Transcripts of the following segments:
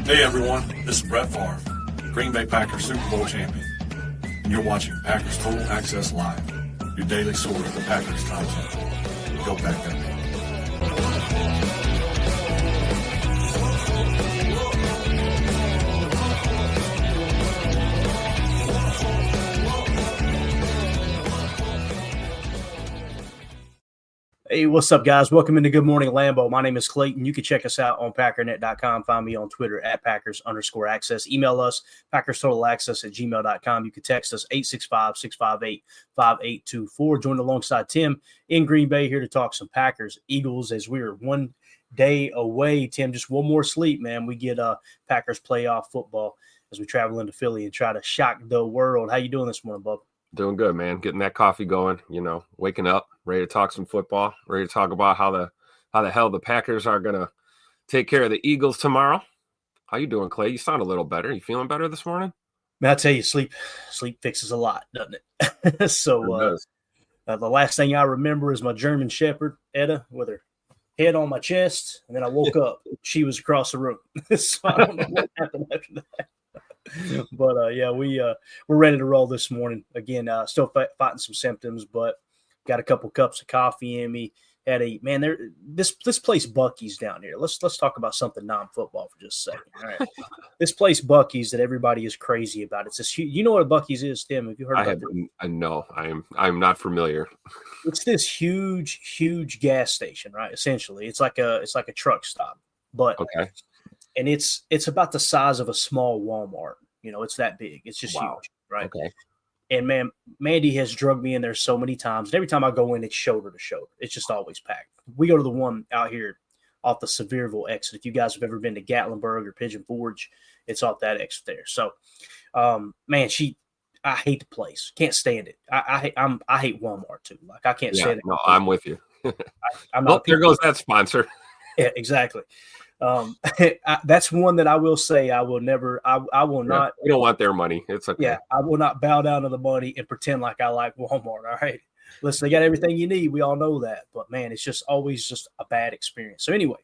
Hey everyone, this is Brett Favre, Green Bay Packers Super Bowl champion, and you're watching Packers Total Access Live, your daily source for Packers content. Go Pack That. Hey, what's up, guys? Welcome into Good Morning Lambeau. My name is Clayton. You can check us out on Packernet.com. Find me on Twitter at Packers_access. Email us, PackersTotalAccess@gmail.com. You can text us 865-658-5824. Join alongside Tim in Green Bay here to talk some Packers, Eagles, as we're 1 day away. Tim, just one more sleep, man. We get Packers playoff football as we travel into Philly and try to shock the world. How you doing this morning, bub? Doing good, man. Getting that coffee going, waking up, ready to talk some football, ready to talk about how the hell the Packers are going to take care of the Eagles tomorrow. How you doing, Clay? You sound a little better. You feeling better this morning? Man, I tell you, sleep fixes a lot, doesn't it? So the last thing I remember is my German Shepherd, Etta, with her head on my chest, and then I woke up. She was across the room. So I don't know what happened after that. But we're ready to roll this morning. Again, still fighting some symptoms, but got a couple cups of coffee in me. This place Buc-ee's down here. Let's talk about something non-football for just a second. All right. This place Buc-ee's that everybody is crazy about. It's this. You know what a Buc-ee's is, Tim? Have you heard about it? No, I'm not familiar. It's this huge gas station, right? Essentially, it's like a truck stop, but okay. And it's about the size of a small Walmart. It's that big. It's just huge, right? Okay. And, man, Mandy has drugged me in there so many times. And every time I go in, it's shoulder to shoulder. It's just always packed. We go to the one out here off the Sevierville exit. If you guys have ever been to Gatlinburg or Pigeon Forge, it's off that exit there. So, I hate the place. Can't stand it. I hate Walmart, too. Like, I can't stand it. No, I'm with you. I'm not there goes that sponsor. Yeah, exactly. That's one that I will say I will never. I will not. We don't want their money. It's okay. Yeah, I will not bow down to the money and pretend like I like Walmart. All right, listen, they got everything you need. We all know that, but man, it's just always just a bad experience. So anyway,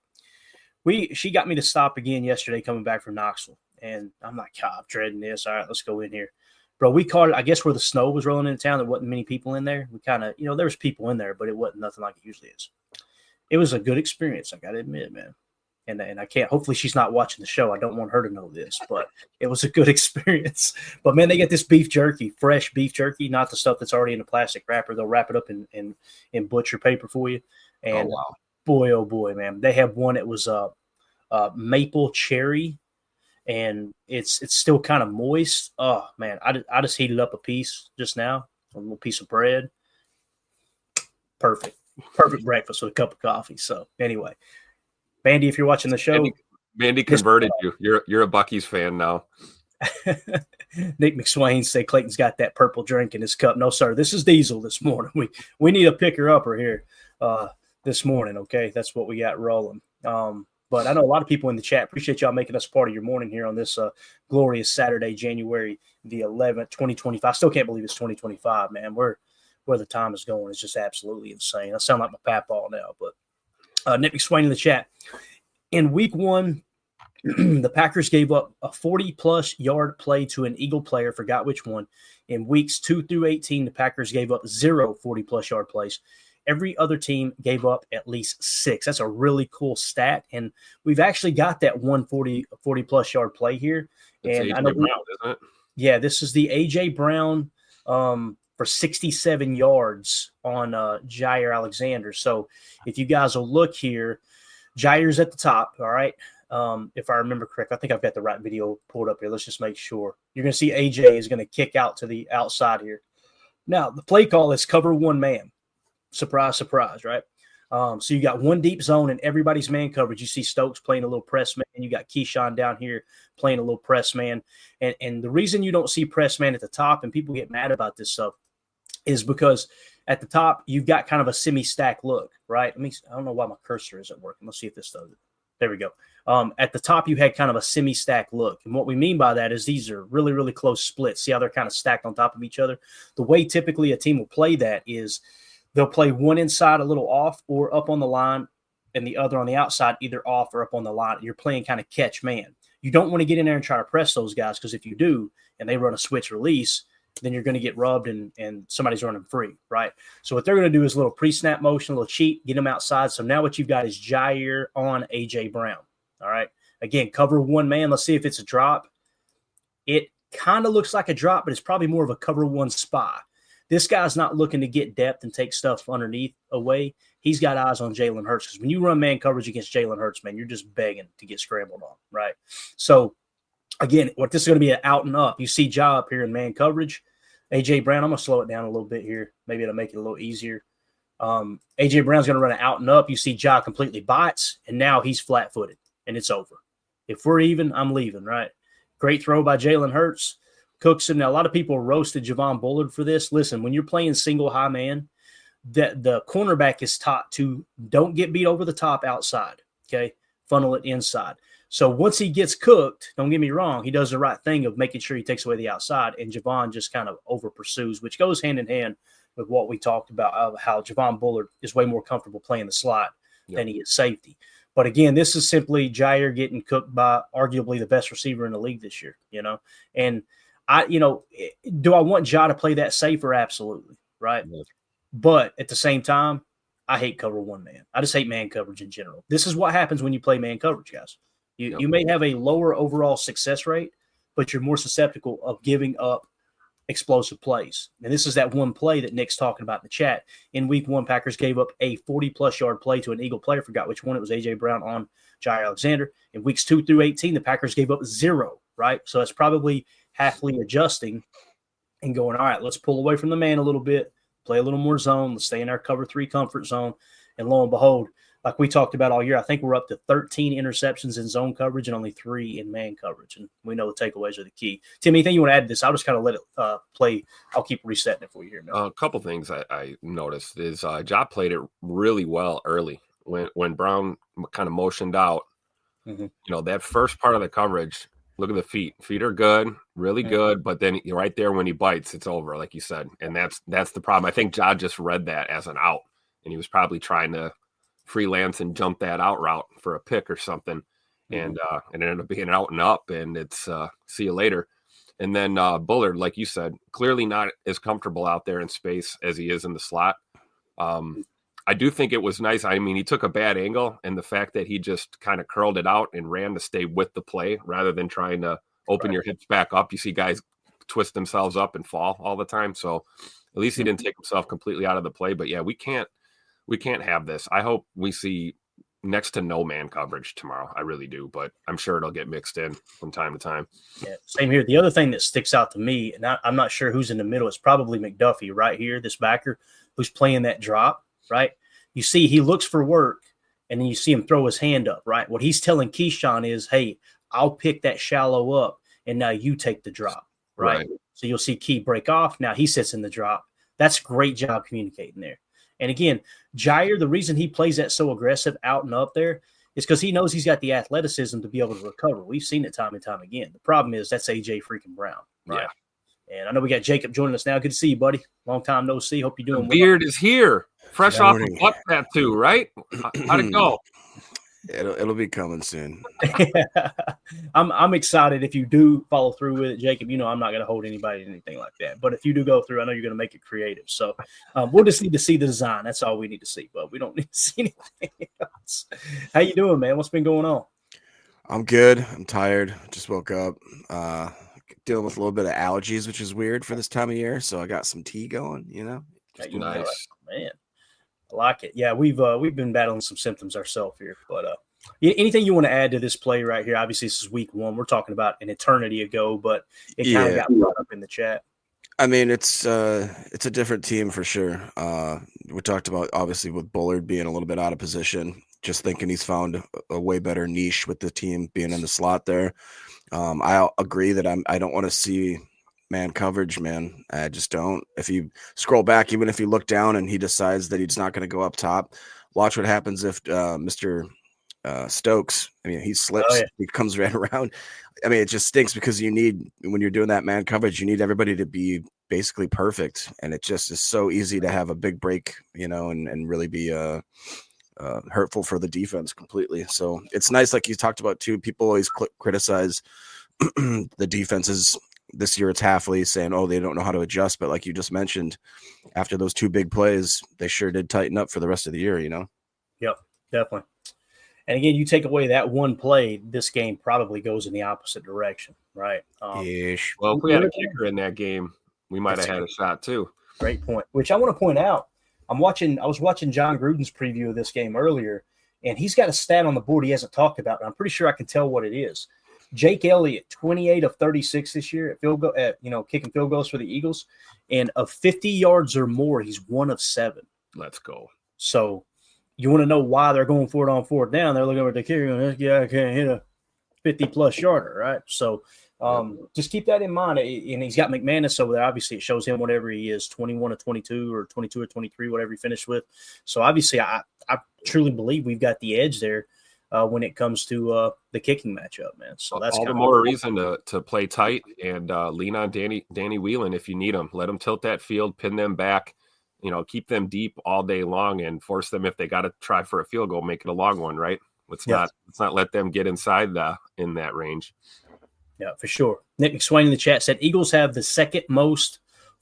she got me to stop again yesterday coming back from Knoxville, and I'm like, God, I'm dreading this. All right, let's go in here, bro. We caught it. I guess where the snow was rolling into town, there wasn't many people in there. We kind of, there was people in there, but it wasn't nothing like it usually is. It was a good experience, I got to admit, man. And I can't – hopefully she's not watching the show. I don't want her to know this, but it was a good experience. But, man, they get this beef jerky, fresh beef jerky, not the stuff that's already in a plastic wrapper. They'll wrap it up in butcher paper for you. And, oh, boy, man, they have one that was maple cherry, and it's still kind of moist. Oh, man, I just heated up a piece just now, a little piece of bread. Perfect breakfast with a cup of coffee. So, anyway – Bandy, if you're watching the show, Bandy converted you. You're a Buc-ee's fan now. Nick McSwain say Clayton's got that purple drink in his cup. No, sir. This is Diesel this morning. We need a picker-upper here this morning, okay? That's what we got rolling. But I know a lot of people in the chat. Appreciate y'all making us part of your morning here on this glorious Saturday, January the 11th, 2025. I still can't believe it's 2025, man. Where the time is going is just absolutely insane. I sound like my papaw now, but Nick McSwain in the chat. In week one, the Packers gave up a 40-plus yard play to an Eagle player, forgot which one. In weeks 2 through 18, the Packers gave up 0 40-plus yard plays. Every other team gave up at least 6. That's a really cool stat, and we've actually got that 40-plus yard play here. It's and I know Brown, isn't it? Yeah, this is the A.J. Brown for 67 yards on Jair Alexander. So if you guys will look here, Jair's at the top, all right? If I remember correct, I think I've got the right video pulled up here. Let's just make sure. You're going to see AJ is going to kick out to the outside here. Now, the play call is cover one man. Surprise, surprise, right? So you got one deep zone and everybody's man coverage. You see Stokes playing a little press man, and you got Keyshawn down here playing a little press man. And the reason you don't see press man at the top, and people get mad about this stuff, is because at the top you've got kind of a semi-stack look, right? I don't know why my cursor isn't working. Let's see if this does it. There we go. At the top you had kind of a semi-stack look. And what we mean by that is these are really, really close splits. See how they're kind of stacked on top of each other? The way typically a team will play that is they'll play one inside a little off or up on the line and the other on the outside, either off or up on the line. You're playing kind of catch man. You don't want to get in there and try to press those guys, because if you do and they run a switch release, then you're going to get rubbed and somebody's running free, right? So what they're going to do is a little pre-snap motion, a little cheat, get them outside. So now what you've got is Jair on A.J. Brown, all right? Again, cover one man. Let's see if it's a drop. It kind of looks like a drop, but it's probably more of a cover one spy. This guy's not looking to get depth and take stuff underneath away. He's got eyes on Jalen Hurts, because when you run man coverage against Jalen Hurts, man, you're just begging to get scrambled on, right? So, again, what this is going to be an out and up. You see Ja up here in man coverage. A.J. Brown, I'm going to slow it down a little bit here. Maybe it'll make it a little easier. A.J. Brown's going to run it out and up. You see Ja completely bites, and now he's flat-footed, and it's over. If we're even, I'm leaving, right? Great throw by Jalen Hurts. Cookson. Now, a lot of people roasted Javon Bullard for this. Listen, when you're playing single high man, the cornerback is taught to don't get beat over the top outside, okay? Funnel it inside. So once he gets cooked, don't get me wrong, he does the right thing of making sure he takes away the outside, and Javon just kind of over pursues, which goes hand in hand with what we talked about of how Javon Bullard is way more comfortable playing the slot than he is safety. But again, this is simply Jair getting cooked by arguably the best receiver in the league this year, And do I want Ja to play that safer? Absolutely, right? Yeah. But at the same time, I hate cover one man. I just hate man coverage in general. This is what happens when you play man coverage, guys. You may have a lower overall success rate, but you're more susceptible of giving up explosive plays. And this is that one play that Nick's talking about in the chat. In week 1, Packers gave up a 40-plus yard play to an Eagle player. Forgot which one. It was A.J. Brown on Jair Alexander. In weeks 2 through 18, the Packers gave up 0, right? So that's probably halfly adjusting and going, all right, let's pull away from the man a little bit, play a little more zone, let's stay in our cover 3 comfort zone. And lo and behold, like we talked about all year, I think we're up to 13 interceptions in zone coverage and only 3 in man coverage. And we know the takeaways are the key. Tim, anything you want to add to this? I'll just kind of let it play. I'll keep resetting it for you here. A couple things I noticed is Ja played it really well early when Brown kind of motioned out. Mm-hmm. That first part of the coverage, look at the feet. Feet are good, really good. But then right there when he bites, it's over, like you said. And that's the problem. I think Ja just read that as an out, and he was probably trying to freelance and jump that out route for a pick or something. And it ended up being out and up, and it's see you later. And then Bullard, like you said, clearly not as comfortable out there in space as he is in the slot. I do think it was nice. I mean, he took a bad angle, and the fact that he just kind of curled it out and ran to stay with the play rather than trying to open your hips back up. You see guys twist themselves up and fall all the time. So at least he didn't take himself completely out of the play. But yeah, we can't have this. I hope we see next to no man coverage tomorrow. I really do, but I'm sure it'll get mixed in from time to time. Yeah, same here. The other thing that sticks out to me, and I'm not sure who's in the middle, it's probably McDuffie right here, this backer who's playing that drop, right? You see he looks for work, and then you see him throw his hand up, right? What he's telling Keyshawn is, hey, I'll pick that shallow up, and now you take the drop, right? So you'll see Key break off. Now he sits in the drop. That's a great job communicating there. And again, Jair, the reason he plays that so aggressive out and up there is because he knows he's got the athleticism to be able to recover. We've seen it time and time again. The problem is that's A.J. freaking Brown, right? Yeah. And I know we got Jacob joining us now. Good to see you, buddy. Long time no see. Hope you're doing well. The beard is here. Fresh off the butt tattoo, right? How'd it go? It'll be coming soon. I'm excited if you do follow through with it, Jacob. I'm not going to hold anybody to anything like that. But if you do go through, I know you're going to make it creative. So we'll just need to see the design. That's all we need to see. But we don't need to see anything else. How you doing, man? What's been going on? I'm good. I'm tired. Just woke up. Dealing with a little bit of allergies, which is weird for this time of year. So I got some tea going. Nice, man. I like it. Yeah, we've been battling some symptoms ourselves here. But anything you want to add to this play right here? Obviously, this is week 1. We're talking about an eternity ago, but it kind of got brought up in the chat. I mean, it's a different team for sure. We talked about obviously with Bullard being a little bit out of position. Just thinking he's found a way better niche with the team being in the slot there. I agree that I don't want to see man coverage, man. I just don't. If you scroll back, even if you look down and he decides that he's not going to go up top, watch what happens if Mr. Stokes, he slips, he comes right around. It just stinks because when you're doing that man coverage, you need everybody to be basically perfect. And it just is so easy to have a big break, and really be hurtful for the defense completely. So it's nice, like you talked about too. People always criticize the defenses this year. It's Halfley saying, "Oh, they don't know how to adjust," but like you just mentioned, after those 2 big plays, they sure did tighten up for the rest of the year. Yep, definitely. And again, you take away that one play, this game probably goes in the opposite direction, right? Ish. Well, if we had a kicker in that game, we might have had a shot too. Great point. Which I want to point out. I was watching John Gruden's preview of this game earlier, and he's got a stat on the board he hasn't talked about, and I'm pretty sure I can tell what it is. Jake Elliott, 28 of 36 this year kicking field goals for the Eagles, and of 50 yards or more, he's 1 of 7. Let's go. So you want to know why they're going for it on 4th down? They're looking at the kicker and this guy can't hit a 50-plus yarder, right? So just keep that in mind. And he's got McManus over there. Obviously, it shows him whatever he is, 21 or 22 or 22 or 23, whatever he finished with. So obviously, I truly believe we've got the edge there when it comes to the kicking matchup, man. So that's all the more reason to play tight and lean on Danny Whelan if you need him. Let him tilt that field, pin them back, keep them deep all day long and force them if they got to try for a field goal, make it a long one, right? Let's not let them get inside in that range. Yeah, for sure. Nick McSwain in the chat said Eagles have the second most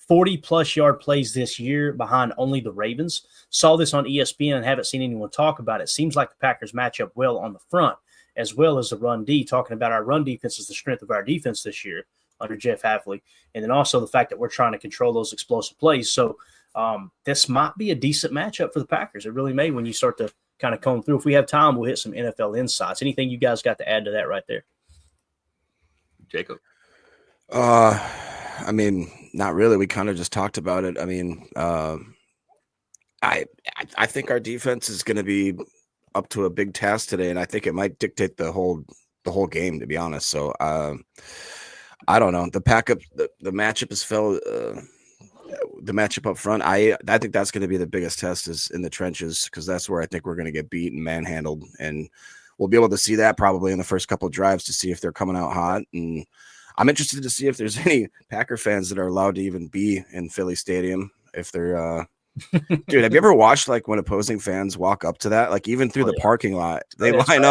40-plus yard plays this year behind only the Ravens. Saw this on ESPN and haven't seen anyone talk about it. Seems like the Packers match up well on the front as well as the run D. Talking about our run defense is the strength of our defense this year under Jeff Halfley. And then also the fact that we're trying to control those explosive plays. So this might be a decent matchup for the Packers. It really may when you start to kind of comb through. If we have time, we'll hit some NFL insights. Anything you guys got to add to that right there? Jacob? I mean, not really. We kind of just talked about it. I mean, I think our defense is going to be up to a big task today, and I think it might dictate the whole game, to be honest. So I don't know. The matchup is the matchup up front. I think that's going to be the biggest test is in the trenches, because that's where I think we're going to get beat and manhandled, and we'll be able to see that probably in the first couple of drives to see if they're coming out hot. And I'm interested to see if there's any Packer fans that are allowed to even be in Philly Stadium. If they're, dude, have you ever watched like when opposing fans walk up to that, like even through the parking lot, they line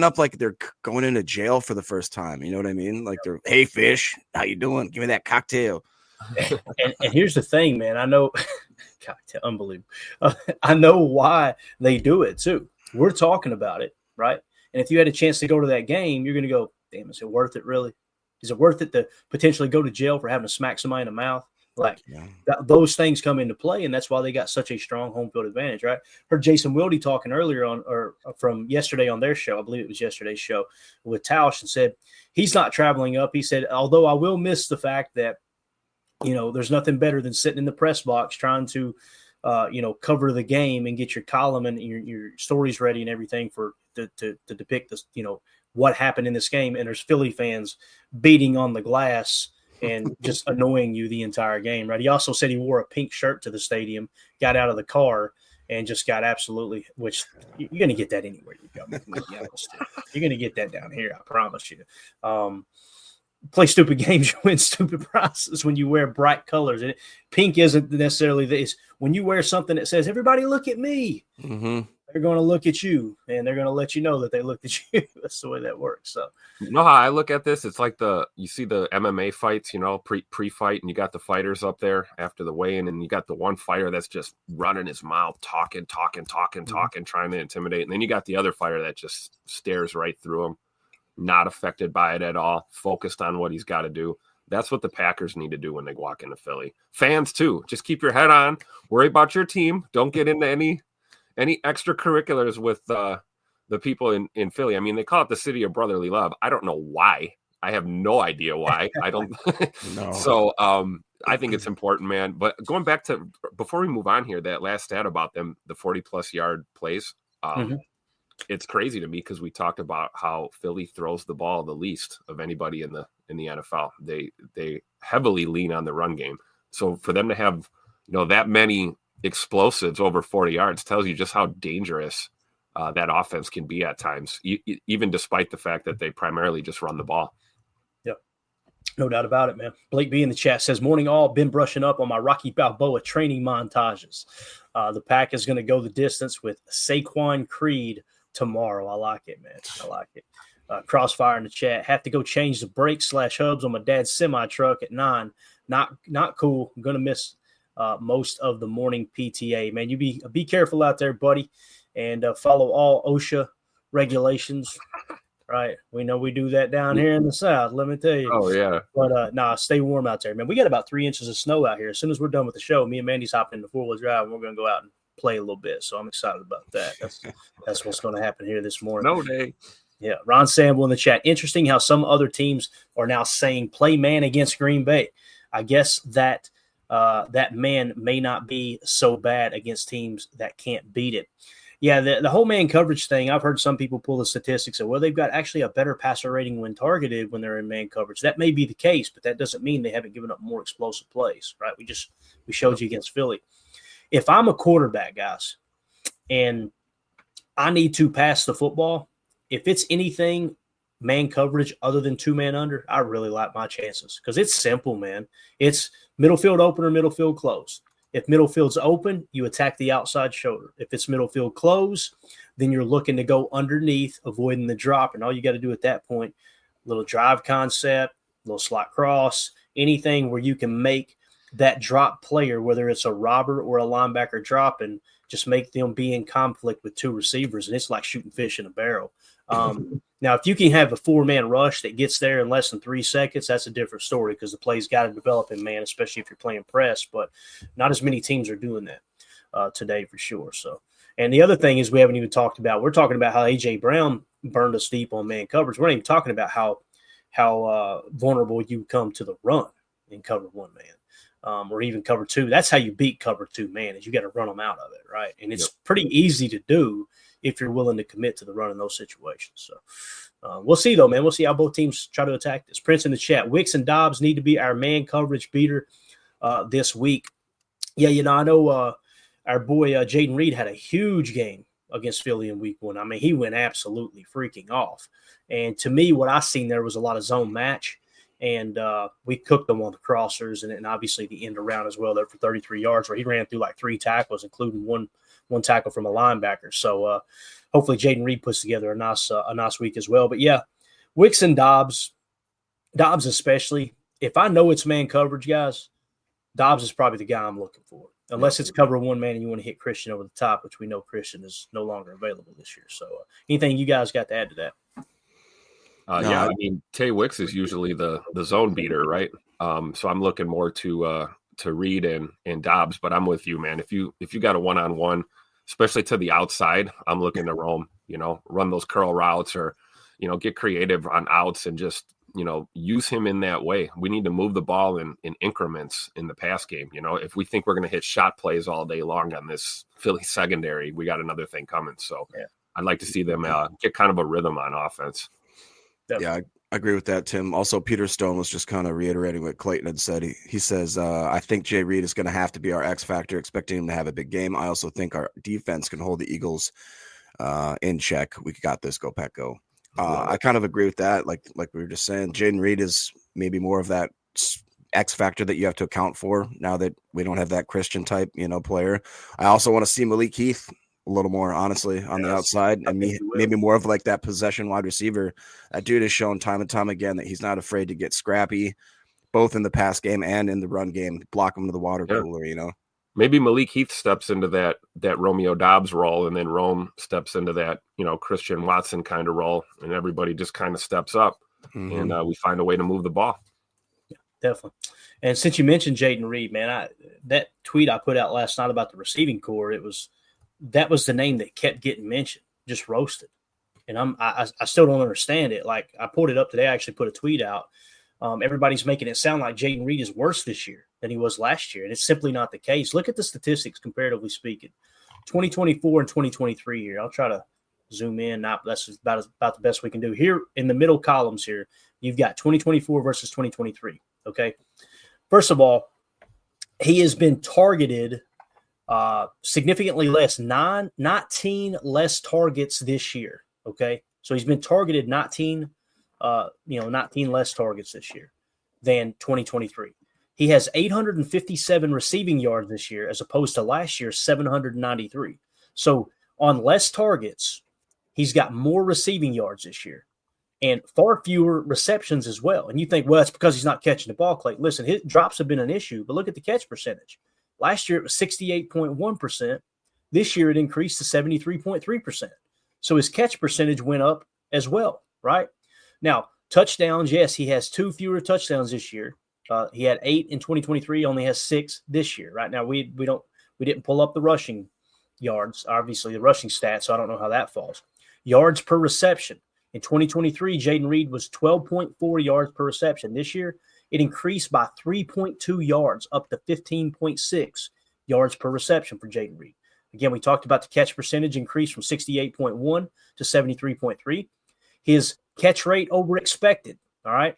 up like they're going into jail for the first time. You know what I mean? Like they're, hey fish, how you doing? Give me that cocktail. and here's the thing, man. I know, cocktail, unbelievable. I know why they do it too. We're talking about it, right? And if you had a chance to go to that game, you're going to go, damn, is it worth it really? Is it worth it to potentially go to jail for having to smack somebody in the mouth? Like those things come into play, and that's why they got such a strong home field advantage, right? Heard Jason Wilde talking earlier from yesterday on their show. I believe it was yesterday's show with Tausch, and said he's not traveling up. He said, although I will miss the fact that, there's nothing better than sitting in the press box trying to, cover the game and get your column and your stories ready and everything to depict this, what happened in this game. And there's Philly fans beating on the glass and just annoying you the entire game, right? He also said he wore a pink shirt to the stadium, got out of the car, and just got absolutely, which you're going to get that anywhere you go. You're going to get that down here, I promise you. Play stupid games, you win stupid prizes when you wear bright colors. And pink isn't necessarily this. When you wear something that says, everybody look at me, they're going to look at you, and they're going to let you know that they looked at you. That's the way that works. So, you know how I look at this? It's like you see the MMA fights, pre-fight, and you got the fighters up there after the weigh-in, and you got the one fighter that's just running his mouth, talking, trying to intimidate. And then you got the other fighter that just stares right through him, not affected by it at all, focused on what he's got to do. That's what the Packers need to do when they walk into Philly. Fans, too. Just keep your head on. Worry about your team. Don't get into any extracurriculars with the people in Philly. I mean, they call it the city of brotherly love. I don't know why. I have no idea why. I don't. No. So I think it's important, man. But going back to, before we move on here, that last stat about them, the 40-plus yard plays, it's crazy to me because we talked about how Philly throws the ball the least of anybody in the NFL. They heavily lean on the run game. So for them to have, that many explosives over 40 yards tells you just how dangerous that offense can be at times, even despite the fact that they primarily just run the ball. Yep. No doubt about it, man. Blake B in the chat says, morning all, been brushing up on my Rocky Balboa training montages. The Pack is going to go the distance with Saquon Creed tomorrow. I like it, man. I like it. Crossfire in the chat. Have to go change the brakes / hubs on my dad's semi-truck at 9. Not cool. I'm going to miss most of the morning PTA. Man, you be careful out there, buddy, and follow all OSHA regulations. Right. We know we do that down here in the South, let me tell you. Oh, yeah. But stay warm out there, man. We got about 3 inches of snow out here. As soon as we're done with the show, me and Mandy's hopping into 4-wheel drive, and we're going to go out and play a little bit. So I'm excited about that. That's what's going to happen here this morning. No day. Yeah. Ron Samble in the chat. Interesting how some other teams are now saying play man against Green Bay. I guess that that man may not be so bad against teams that can't beat it. Yeah, the whole man coverage thing, I've heard some people pull the statistics of, well, they've got actually a better passer rating when targeted when they're in man coverage. That may be the case, but that doesn't mean they haven't given up more explosive plays, right? We showed you against Philly. If I'm a quarterback, guys, and I need to pass the football, if it's anything man coverage other than 2-man under, I really like my chances because it's simple, man. It's middle field opener, middle field close. If middle field's open, you attack the outside shoulder. If it's middle field close, then you're looking to go underneath, avoiding the drop. And all you got to do at that point, little drive concept, little slot cross, anything where you can make that drop player, whether it's a robber or a linebacker dropping, just make them be in conflict with 2 receivers. And it's like shooting fish in a barrel. Now, if you can have a 4-man rush that gets there in less than 3 seconds, that's a different story because the play's got to develop in man, especially if you're playing press. But not as many teams are doing that today for sure. So, and the other thing is we haven't even talked about. We're talking about how A.J. Brown burned us deep on man coverage. We're not even talking about how vulnerable you come to the run in cover 1 man. Or even cover 2. That's how you beat cover 2 man is you got to run them out of it, right? And it's pretty easy to do if you're willing to commit to the run in those situations. So we'll see, though, man. We'll see how both teams try to attack this. Prince in the chat. Wicks and Dobbs need to be our man coverage beater this week. Yeah, I know our boy Jayden Reed had a huge game against Philly in week 1. I mean, he went absolutely freaking off. And to me, what I seen there was a lot of zone match. And we cooked them on the crossers and obviously the end around as well there for 33 yards where he ran through like 3 tackles, including one tackle from a linebacker. So hopefully Jayden Reed puts together a nice week as well. But yeah, Wicks and Dobbs especially, if I know it's man coverage, guys, Dobbs is probably the guy I'm looking for. Unless it's cover 1 man and you want to hit Christian over the top, which we know Christian is no longer available this year. So anything you guys got to add to that? Yeah, I mean, Tay Wicks is usually the zone beater, right? So I'm looking more to Reed and Dobbs, but I'm with you, man. If you got a one-on-one, especially to the outside, I'm looking to roam, run those curl routes or, get creative on outs and just, use him in that way. We need to move the ball in increments in the pass game. If we think we're going to hit shot plays all day long on this Philly secondary, we got another thing coming. So yeah. I'd like to see them get kind of a rhythm on offense. Yeah, I agree with that, Tim. Also, Peter Stone was just kind of reiterating what Clayton had said. He says, I think Jay Reed is going to have to be our X factor, expecting him to have a big game. I also think our defense can hold the Eagles in check. We got this. Go, Pack, go. I kind of agree with that. Like we were just saying, Jayden Reed is maybe more of that X factor that you have to account for now that we don't have that Christian type, player. I also want to see Malik Heath a little more, honestly, on the outside, and maybe more of like that possession wide receiver. That dude has shown time and time again that he's not afraid to get scrappy, both in the pass game and in the run game, block him to the water cooler, Maybe Malik Heath steps into that Romeo Dobbs role, and then Rome steps into that, Christian Watson kind of role, and everybody just kind of steps up, and we find a way to move the ball. Yeah, definitely. And since you mentioned Jayden Reed, man, that tweet I put out last night about the receiving core, that was the name that kept getting mentioned, just roasted. And I still don't understand it. Like, I pulled it up today. I actually put a tweet out. Everybody's making it sound like Jayden Reed is worse this year than he was last year. And it's simply not the case. Look at the statistics, comparatively speaking. 2024 and 2023 here. I'll try to zoom in. That's about the best we can do. Here in the middle columns here, you've got 2024 versus 2023. Okay. First of all, he has been targeted significantly less, 19 less targets this year. Okay. So he's been targeted 19 less targets this year. than 2023. He has 857 receiving yards this year as opposed to last year's 793. So on less targets, he's got more receiving yards this year and far fewer receptions as well. And you think, well, it's because he's not catching the ball, Clay. Listen, his drops have been an issue, but look at the catch percentage. Last year, it was 68.1%. This year, it increased to 73.3%. So his catch percentage went up as well, right? Now, touchdowns, yes, he has 2 fewer touchdowns this year. He had 8 in 2023, only has 6 this year. Right now, we didn't pull up the rushing yards, obviously the rushing stats, so I don't know how that falls. Yards per reception. In 2023, Jayden Reed was 12.4 yards per reception. This year, it increased by 3.2 yards, up to 15.6 yards per reception for Jayden Reed. Again, we talked about the catch percentage increase from 68.1 to 73.3. His catch rate over expected, all right?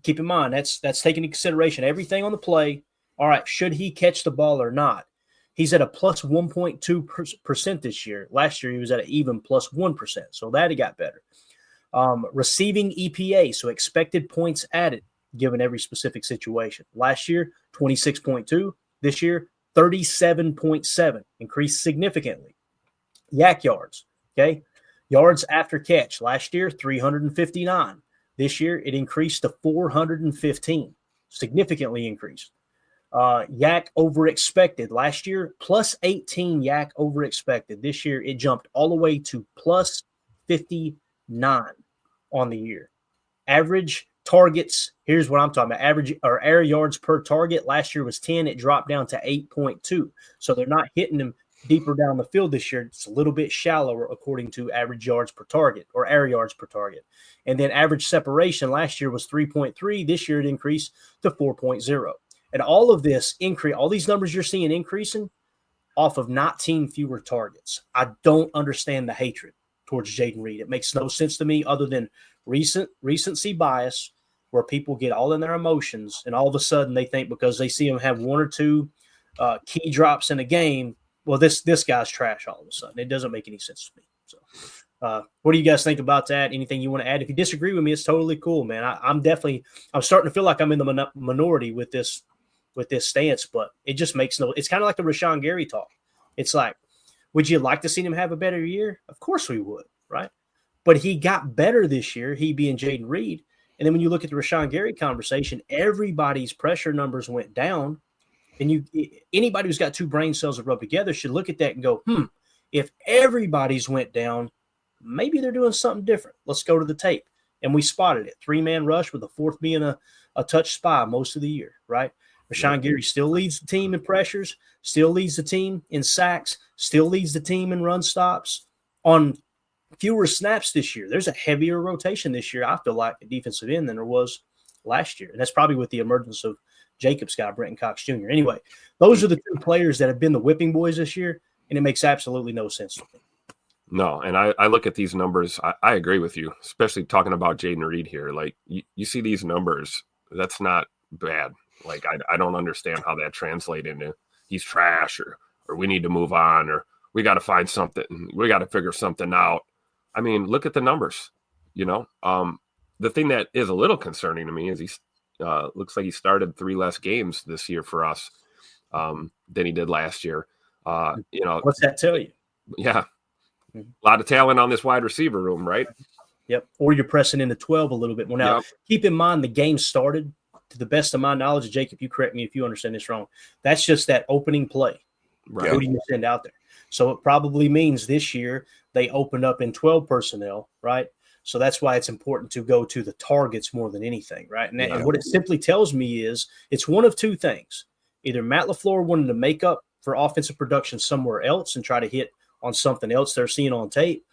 Keep in mind, that's taken into consideration everything on the play. All right, should he catch the ball or not? He's at a plus 1.2% this year. Last year, he was at an even plus 1%, so that he got better. Receiving EPA, so expected points added, given every specific situation. Last year, 26.2. This year, 37.7, increased significantly. Yak yards, okay? Yards after catch. Last year, 359. This year, it increased to 415, significantly increased. Yak over expected. Last year, plus 18 yak over expected. This year, it jumped all the way to plus 59 on the year. Average targets, here's what I'm talking about. Average or air yards per target last year was 10. It dropped down to 8.2. So they're not hitting them deeper down the field this year. It's a little bit shallower according to average yards per target or air yards per target. And then average separation last year was 3.3. This year it increased to 4.0. And all of this increase, all these numbers you're seeing increasing off of 19 fewer targets. I don't understand the hatred towards Jayden Reed. It makes no sense to me other than recency bias, where people get all in their emotions and all of a sudden they think because they see him have 1 or 2 key drops in a game, well, this guy's trash all of a sudden. It doesn't make any sense to me. So what do you guys think about that? Anything you want to add? If you disagree with me, it's totally cool, man. I'm starting to feel like I'm in the minority with this stance, but it just makes it's kind of like the Rashawn Gary talk. It's like, would you like to see him have a better year? Of course we would, right? But he got better this year, he being Jayden Reed. And then when you look at the Rashawn Gary conversation, everybody's pressure numbers went down. And anybody who's got 2 brain cells that rub together should look at that and go, if everybody's went down, maybe they're doing something different. Let's go to the tape. And we spotted it. 3-man rush with the 4th being a touch spy most of the year, right? Rashawn Gary still leads the team in pressures, still leads the team in sacks, still leads the team in run stops on fewer snaps this year. There's a heavier rotation this year, I feel like, at defensive end than there was last year. And that's probably with the emergence of Jacobs guy, Brenton Cox Jr. Anyway, those are the 2 players that have been the whipping boys this year, and it makes absolutely no sense to me. No, and I look at these numbers. I agree with you, especially talking about Jayden Reed here. Like, you see these numbers, that's not bad. Like, I don't understand how that translates into he's trash or we need to move on or we got to find something. We got to figure something out. I mean, look at the numbers, you know. The thing that is a little concerning to me is he looks like he started 3 less games this year for us than he did last year. You know, what's that tell you? Yeah. A lot of talent on this wide receiver room, right? Yep. Or you're pressing into 12 a little bit more. Now, Keep in mind the game started, to the best of my knowledge, Jacob, you correct me if you understand this wrong. That's just that opening play. Right. Who do you send out there? So it probably means this year they opened up in 12 personnel, right? So that's why it's important to go to the targets more than anything, right? And what it simply tells me is it's one of 2 things. Either Matt LaFleur wanted to make up for offensive production somewhere else and try to hit on something else they're seeing on tape,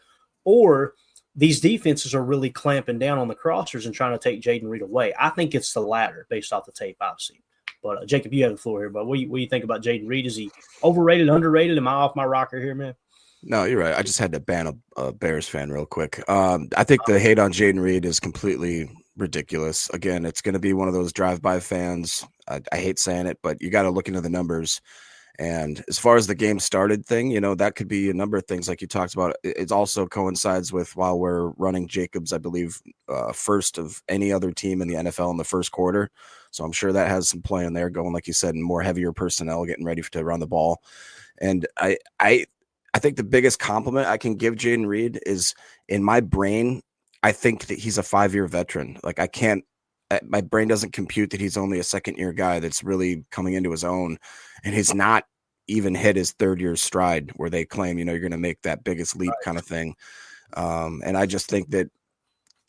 or these defenses are really clamping down on the crossers and trying to take Jayden Reed away. I think it's the latter based off the tape I've seen. But Jacob, you have the floor here. But what do you think about Jayden Reed? Is he overrated, underrated? Am I off my rocker here, man? No, you're right. I just had to ban a Bears fan real quick. I think the hate on Jayden Reed is completely ridiculous. Again, it's going to be one of those drive-by fans. I hate saying it, but you got to look into the numbers. And as far as the game started thing, that could be a number of things like you talked about. It also coincides with while we're running Jacobs, I believe, first of any other team in the NFL in the first quarter. So I'm sure that has some play in there going, like you said, in more heavier personnel, getting ready to run the ball. And I think the biggest compliment I can give Jayden Reed is, in my brain, I think that he's a 5-year veteran. Like, my brain doesn't compute that he's only a second-year guy that's really coming into his own, and he's not even hit his third-year stride where they claim, you're going to make that biggest leap kind of thing. And I just think that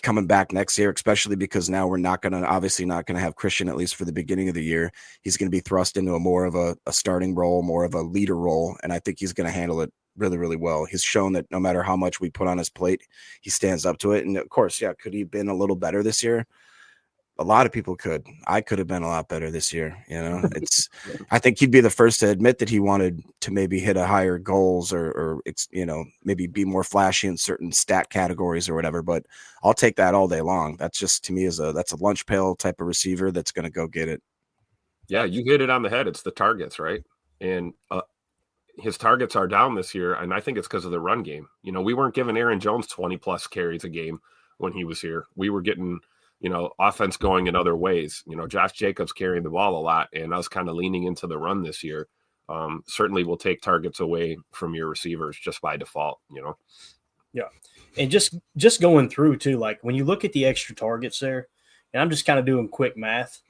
coming back next year, especially because now we're obviously not going to have Christian, at least for the beginning of the year, he's going to be thrust into more of a starting role, more of a leader role, and I think he's going to handle it really, really well. He's shown that no matter how much we put on his plate, he stands up to it. And of course, could he have been a little better this year? A lot of people could. I could have been a lot better this year. I think he'd be the first to admit that he wanted to maybe hit a higher goals or maybe be more flashy in certain stat categories or whatever. But I'll take that all day long. That's just, to me, that's a lunch pail type of receiver that's going to go get it. Yeah, you hit it on the head. It's the targets, right? And his targets are down this year, and I think it's because of the run game. We weren't giving Aaron Jones 20-plus carries a game when he was here. We were getting offense going in other ways. Josh Jacobs carrying the ball a lot, and us kind of leaning into the run this year certainly will take targets away from your receivers just by default. Yeah, and just going through too, like when you look at the extra targets there, and I'm just kind of doing quick math.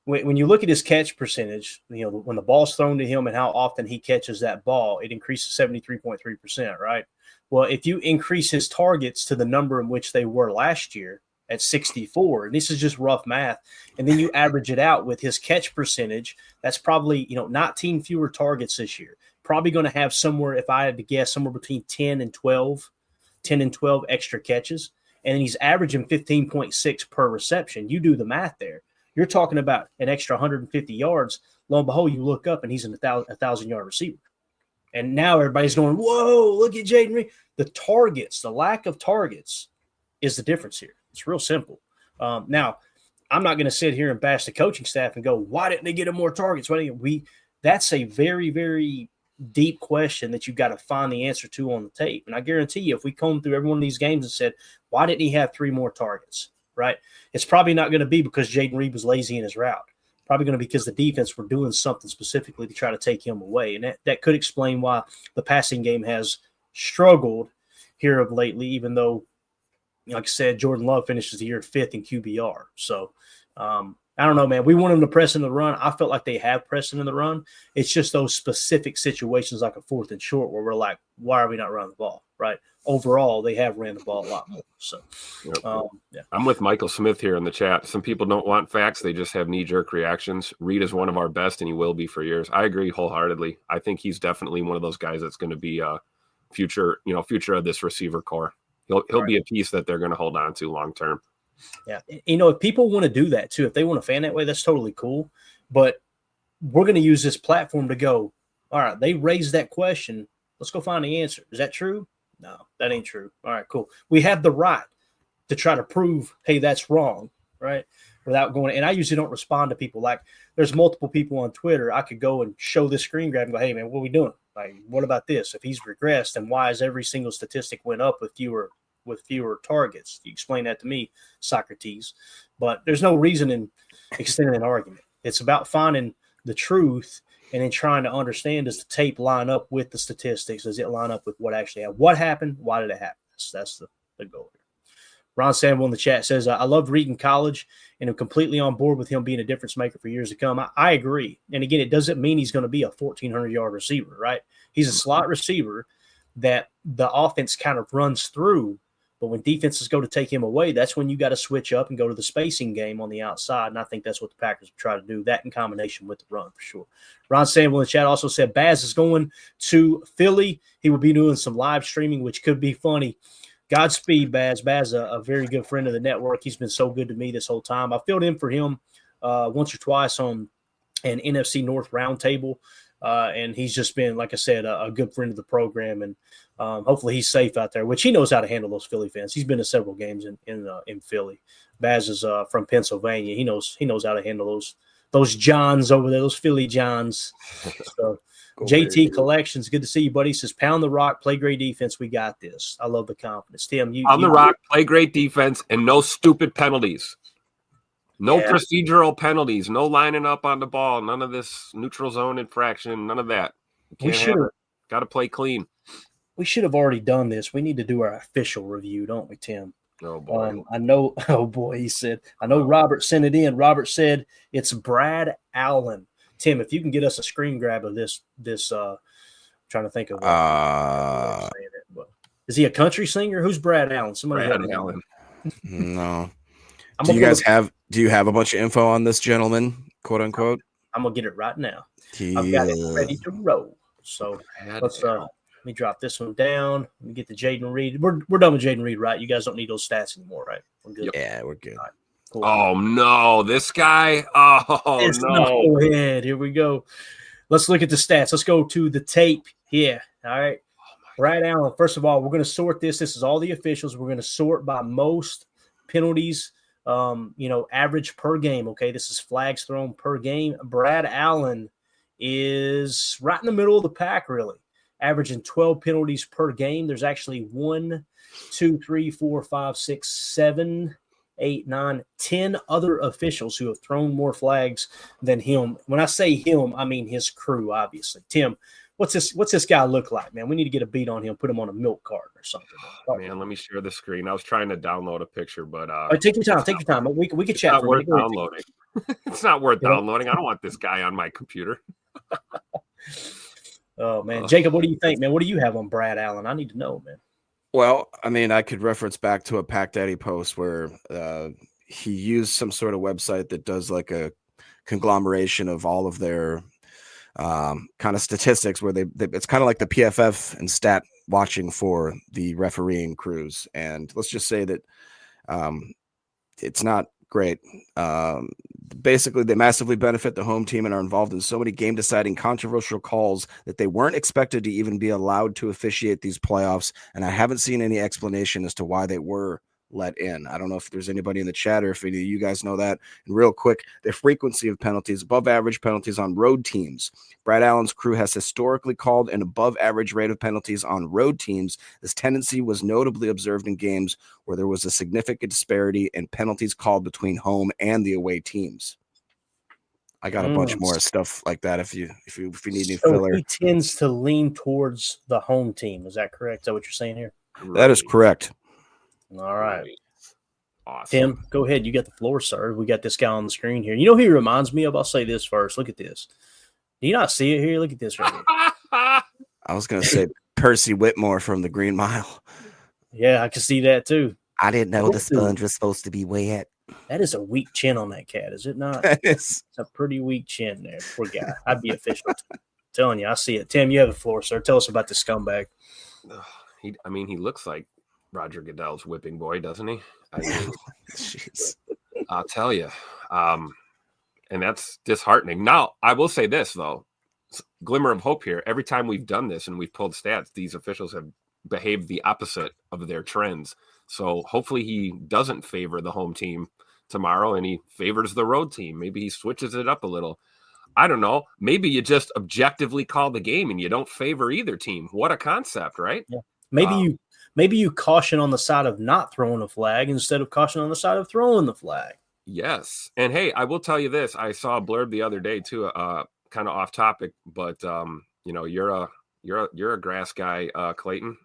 When you look at his catch percentage, when the ball's thrown to him and how often he catches that ball, it increases 73.3%, right? Well, if you increase his targets to the number in which they were last year at 64, and this is just rough math, and then you average it out with his catch percentage, that's probably, 19 fewer targets this year. Probably going to have somewhere, if I had to guess, somewhere between 10 and 12 extra catches. And then he's averaging 15.6 per reception. You do the math there. You're talking about an extra 150 yards. Lo and behold, you look up and he's a 1,000-yard receiver. And now everybody's going, whoa, look at Jayden Reed. The lack of targets is the difference here. It's real simple. Now, I'm not going to sit here and bash the coaching staff and go, why didn't they get him more targets? That's a very, very deep question that you've got to find the answer to on the tape. And I guarantee you, if we comb through every one of these games and said, why didn't he have 3 more targets? Right? It's probably not going to be because Jayden Reed was lazy in his route. Probably going to be because the defense were doing something specifically to try to take him away. And that could explain why the passing game has struggled here of lately, even though, like I said, Jordan Love finishes the year 5th in QBR. So, I don't know, man. We want them to press in the run. I felt like they have pressed in the run. It's just those specific situations like a 4th and short where we're like, why are we not running the ball, right? Overall, they have ran the ball a lot more. So, yeah. I'm with Michael Smith here in the chat. Some people don't want facts. They just have knee-jerk reactions. Reed is one of our best, and he will be for years. I agree wholeheartedly. I think he's definitely one of those guys that's going to be a future of this receiver core. He'll be a piece that they're going to hold on to long term. Yeah. If people want to do that too, if they want to fan that way, that's totally cool. But we're going to use this platform to go, all right, they raised that question. Let's go find the answer. Is that true? No, that ain't true. All right, cool. We have the right to try to prove, hey, that's wrong, right? Without going, and I usually don't respond to people. Like, there's multiple people on Twitter. I could go and show this screen grab and go, hey, man, what are we doing? Like, what about this? If he's regressed, then why is every single statistic went up with fewer targets? You explain that to me, Socrates. But there's no reason in extending an argument. It's about finding the truth and then trying to understand, does the tape line up with the statistics? Does it line up with what actually happened? What happened? Why did it happen? That's the goal here. Ron Samuel in the chat says, I loved Reed in college and I'm completely on board with him being a difference maker for years to come. I agree. And again, it doesn't mean he's going to be a 1,400-yard receiver, right? He's a slot receiver that the offense kind of runs through. But when defenses go to take him away, that's when you got to switch up and go to the spacing game on the outside. And I think that's what the Packers will try to do, that in combination with the run for sure. Ron Samuel in the chat also said Baz is going to Philly. He will be doing some live streaming, which could be funny. Godspeed, Baz. Baz, a very good friend of the network. He's been so good to me this whole time. I filled in for him once or twice on an NFC North roundtable. And he's just been, like I said, a good friend of the program. And hopefully he's safe out there, which he knows how to handle those Philly fans. He's been to several games in Philly. Baz is from Pennsylvania. He knows how to handle those Johns over there, those Philly Johns. So JT Collections, good to see you, buddy. Says, pound the rock, play great defense. We got this. I love the confidence. Tim, on the rock, play great defense, and no stupid penalties. No procedural penalties. No lining up on the ball. None of this neutral zone infraction. None of that. We should have got to play clean. We should have already done this. We need to do our official review, don't we, Tim? Oh, boy. I know. Oh, boy, he said. I know Robert sent it in. Robert said it's Brad Allen. Tim, if you can get us a screen grab of this I'm trying to think of is he a country singer? Who's Brad Allen? Somebody Brad Allen. No. Do you have a bunch of info on this gentleman, quote unquote? I'm gonna get it right now. I've got it ready to roll. So let me drop this one down. Let me get the Jayden Reed. We're done with Jayden Reed, right? You guys don't need those stats anymore, right? We're good. Yeah, we're good. Right, cool. Oh no, this guy. Oh it's no. Ahead. Here we go. Let's look at the stats. Let's go to the tape here. All right. Brad Allen. First of all, we're going to sort this. This is all the officials. We're going to sort by most penalties. Average per game. Okay, this is flags thrown per game. Brad Allen is right in the middle of the pack, really, averaging 12 penalties per game. There's actually 1, 2, 3, 4, 5, 6, 7, 8, 9, 10 other officials who have thrown more flags than him. When I say him, I mean his crew, obviously. Tim, what's this guy look like, man? We need to get a beat on him, put him on a milk cart or something. Man, let me share the screen. I was trying to download a picture, but take your time. Take your time. We can chat. Not worth downloading. It's not worth downloading. I don't want this guy on my computer. Oh man, Jacob, what do you think, man? What do you have on Brad Allen? I need to know, man. Well, I mean, I could reference back to a Pack Daddy post where he used some sort of website that does like a conglomeration of all of their kind of statistics where they it's kind of like the PFF and stat watching for the refereeing crews. And let's just say that it's not great. Basically, they massively benefit the home team and are involved in so many game-deciding controversial calls that they weren't expected to even be allowed to officiate these playoffs, and I haven't seen any explanation as to why they were let in. I don't know if there's anybody in the chat or if any of you guys know that. And real quick, the frequency of penalties, above average penalties on road teams. Brad Allen's crew has historically called an above average rate of penalties on road teams. This tendency was notably observed in games where there was a significant disparity in penalties called between home and the away teams. I got a bunch more stuff like that if you need any filler. He tends to lean towards the home team. Is that correct? Is that what you're saying here? That is correct. All right. Awesome. Tim, go ahead. You got the floor, sir. We got this guy on the screen here. You know who he reminds me of? I'll say this first. Look at this. Do you not see it here? Look at this right here. I was going to say Percy Whitmore from the Green Mile. Yeah, I can see that too. I didn't know the sponge was supposed to be wet. That is a weak chin on that cat, is it not? It's a pretty weak chin there. Poor guy. I'd be official. Telling you, I see it. Tim, you have the floor, sir. Tell us about this scumbag. He looks like Roger Goodell's whipping boy, doesn't he? Jeez. I'll tell you. And that's disheartening. Now, I will say this, though. Glimmer of hope here. Every time we've done this and we've pulled stats, these officials have behaved the opposite of their trends. So hopefully he doesn't favor the home team tomorrow and he favors the road team. Maybe he switches it up a little. I don't know. Maybe you just objectively call the game and you don't favor either team. What a concept, right? Yeah. Maybe you caution on the side of not throwing a flag instead of caution on the side of throwing the flag. Yes. And hey, I will tell you this. I saw a blurb the other day too, kind of off topic, but you're a grass guy, Clayton.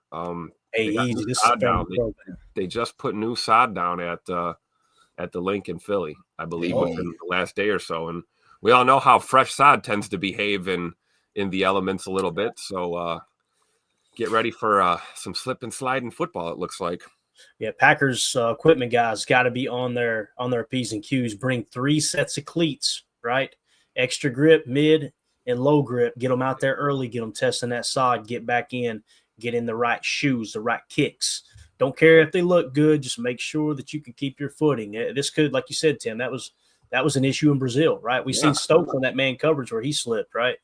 Hey, easy. This is they just put new sod down at the link in Philly, I believe, within the last day or so. And we all know how fresh sod tends to behave in the elements a little bit. So get ready for some slip and slide in football, it looks like. Yeah, Packers equipment guys got to be on their P's and Q's. Bring 3 sets of cleats, right? Extra grip, mid, and low grip. Get them out there early. Get them testing that sod. Get back in. Get in the right shoes, the right kicks. Don't care if they look good. Just make sure that you can keep your footing. This could, like you said, Tim, that was an issue in Brazil, right? We've seen Stokes on that man coverage where he slipped, right?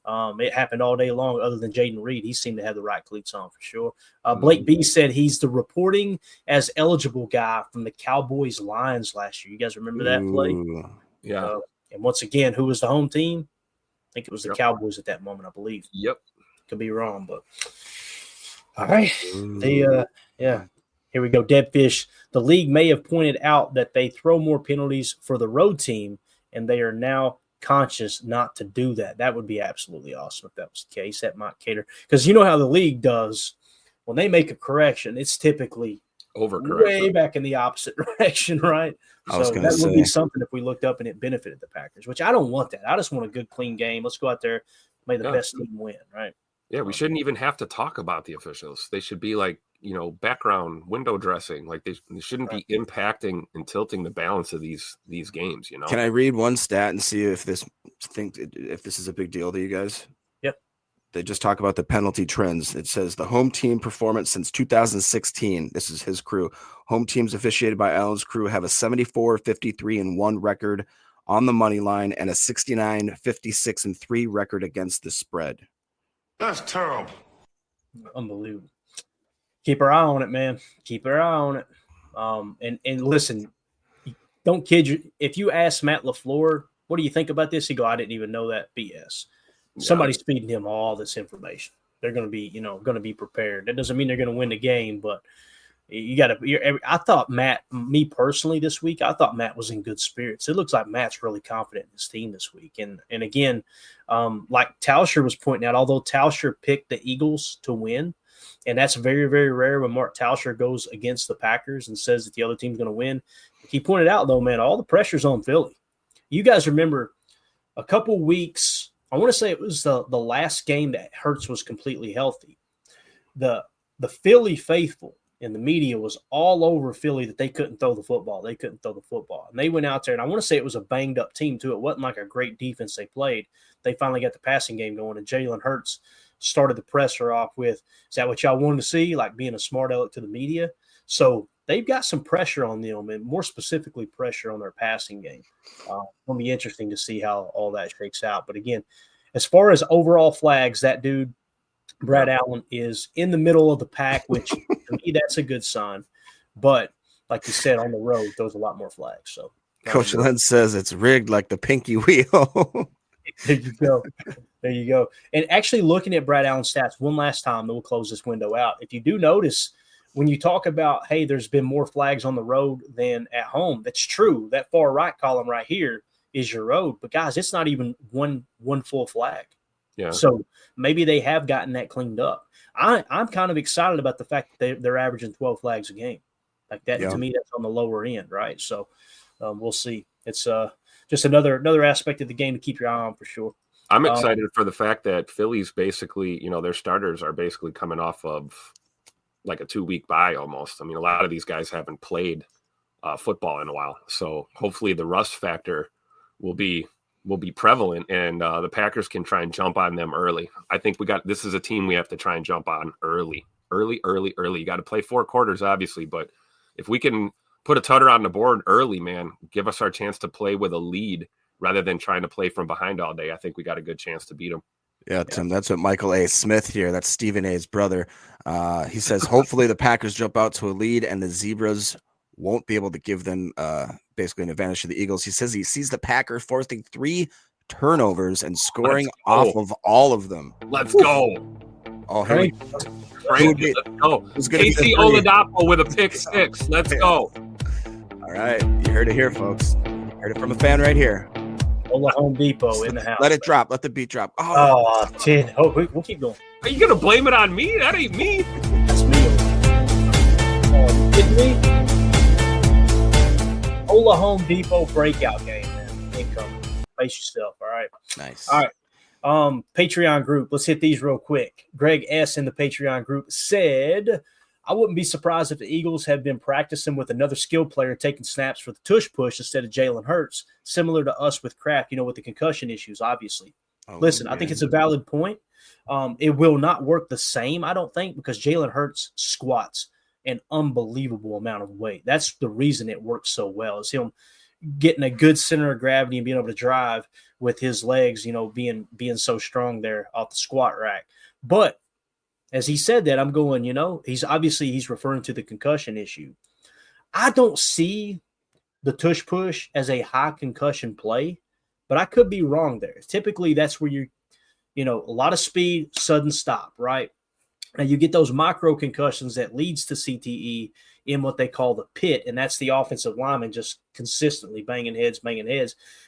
It happened all day long. Other than Jayden Reed, he seemed to have the right cleats on for sure. Blake B said he's the reporting as eligible guy from the Cowboys Lions last year. You guys remember that play? Yeah. And once again, who was the home team? think it was the Cowboys at that moment, I believe. Yep. Could be wrong, but all right. Here we go. Deadfish. The league may have pointed out that they throw more penalties for the road team, and they are now conscious not to do that. That would be absolutely awesome if that was the case. That might cater, because you know how the league does when they make a correction. It's typically way back in the opposite direction, right? So that would be something if we looked up and it benefited the Packers, which I don't want that. I just want a good, clean game. Let's go out there, may the best team win, right? Yeah, we shouldn't even have to talk about the officials. They should be like, background window dressing. Like they shouldn't be impacting and tilting the balance of these games. Can I read one stat and see if this is a big deal to you guys? Yep. They just talk about the penalty trends. It says the home team performance since 2016. This is his crew. Home teams officiated by Allen's crew have a 74-53-1 record on the money line and a 69-56-3 record against the spread. That's terrible. Unbelievable. Keep our eye on it, man. Keep our eye on it. And listen, don't kid you. If you ask Matt LaFleur, what do you think about this? He go, I didn't even know that. BS. Somebody's feeding him all this information. They're going to be, going to be prepared. That doesn't mean they're going to win the game, but you got to. I thought Matt, me personally, this week, I thought Matt was in good spirits. It looks like Matt's really confident in his team this week. And again, like Tauscher was pointing out, although Tauscher picked the Eagles to win, and that's very, very rare when Mark Tauscher goes against the Packers and says that the other team's going to win. He pointed out, though, man, all the pressure's on Philly. You guys remember a couple weeks, I want to say it was the last game that Hurts was completely healthy. The Philly faithful and the media was all over Philly that they couldn't throw the football. They couldn't throw the football. And they went out there, and I want to say it was a banged-up team, too. It wasn't like a great defense they played. They finally got the passing game going, and Jalen Hurts started the presser off with, is that what y'all wanted to see, like being a smart aleck to the media? So they've got some pressure on them, and more specifically pressure on their passing game. It'll be interesting to see how all that shakes out. But, again, as far as overall flags, that dude, Brad Allen, is in the middle of the pack, which to me, that's a good sign. But like you said, on the road, throws a lot more flags. So Coach Lynn says it's rigged like the pinky wheel. There you go. There you go. And actually looking at Brad Allen's stats one last time, then we'll close this window out. If you do notice, when you talk about, hey, there's been more flags on the road than at home, that's true. That far right column right here is your road. But, guys, it's not even one full flag. Yeah. So maybe they have gotten that cleaned up. I'm kind of excited about the fact that they're averaging 12 flags a game. Like that, to me, that's on the lower end, right? So we'll see. It's just another aspect of the game to keep your eye on for sure. I'm excited for the fact that Philly's basically, their starters are basically coming off of like a 2-week bye almost. I mean, a lot of these guys haven't played football in a while. So hopefully the rust factor will be prevalent, and the Packers can try and jump on them early. I think this is a team we have to try and jump on early. You got to play 4 quarters, obviously, but if we can put a tutter on the board early, man, give us our chance to play with a lead rather than trying to play from behind all day. I think we got a good chance to beat them. Yeah, Tim, that's what Michael A. Smith here, that's Stephen A.'s brother. He says, hopefully the Packers jump out to a lead and the Zebras won't be able to give them basically an advantage to the Eagles. He says he sees the Packers forcing 3 turnovers and scoring off of all of them. Let's go. Oh, Frank, let's go. Casey Oladapo with a pick 6. Let's go. All right. You heard it here, folks. You heard it from a fan right here. Ola Home Depot in the house. Let it drop. Let the beat drop. 10. Oh, we'll keep going. Are you going to blame it on me? That ain't me. That's me. Oh, you kidding me? Ola Home Depot breakout game, man. Incoming. Face yourself, all right? Nice. All right. Patreon group. Let's hit these real quick. Greg S. in the Patreon group said, I wouldn't be surprised if the Eagles had been practicing with another skill player taking snaps for the tush push instead of Jalen Hurts, similar to us with Kraft, with the concussion issues, obviously. Listen, I think it's a valid point. It will not work the same, I don't think, because Jalen Hurts squats an unbelievable amount of weight. That's the reason it works so well, is him getting a good center of gravity and being able to drive with his legs, being so strong there off the squat rack. But as he said that, I'm going, he's referring to the concussion issue. I don't see the tush push as a high concussion play but I could be wrong there. Typically, that's where a lot of speed, sudden stop, right? Now you get those micro concussions that leads to CTE in what they call the pit, and that's the offensive lineman just consistently banging heads.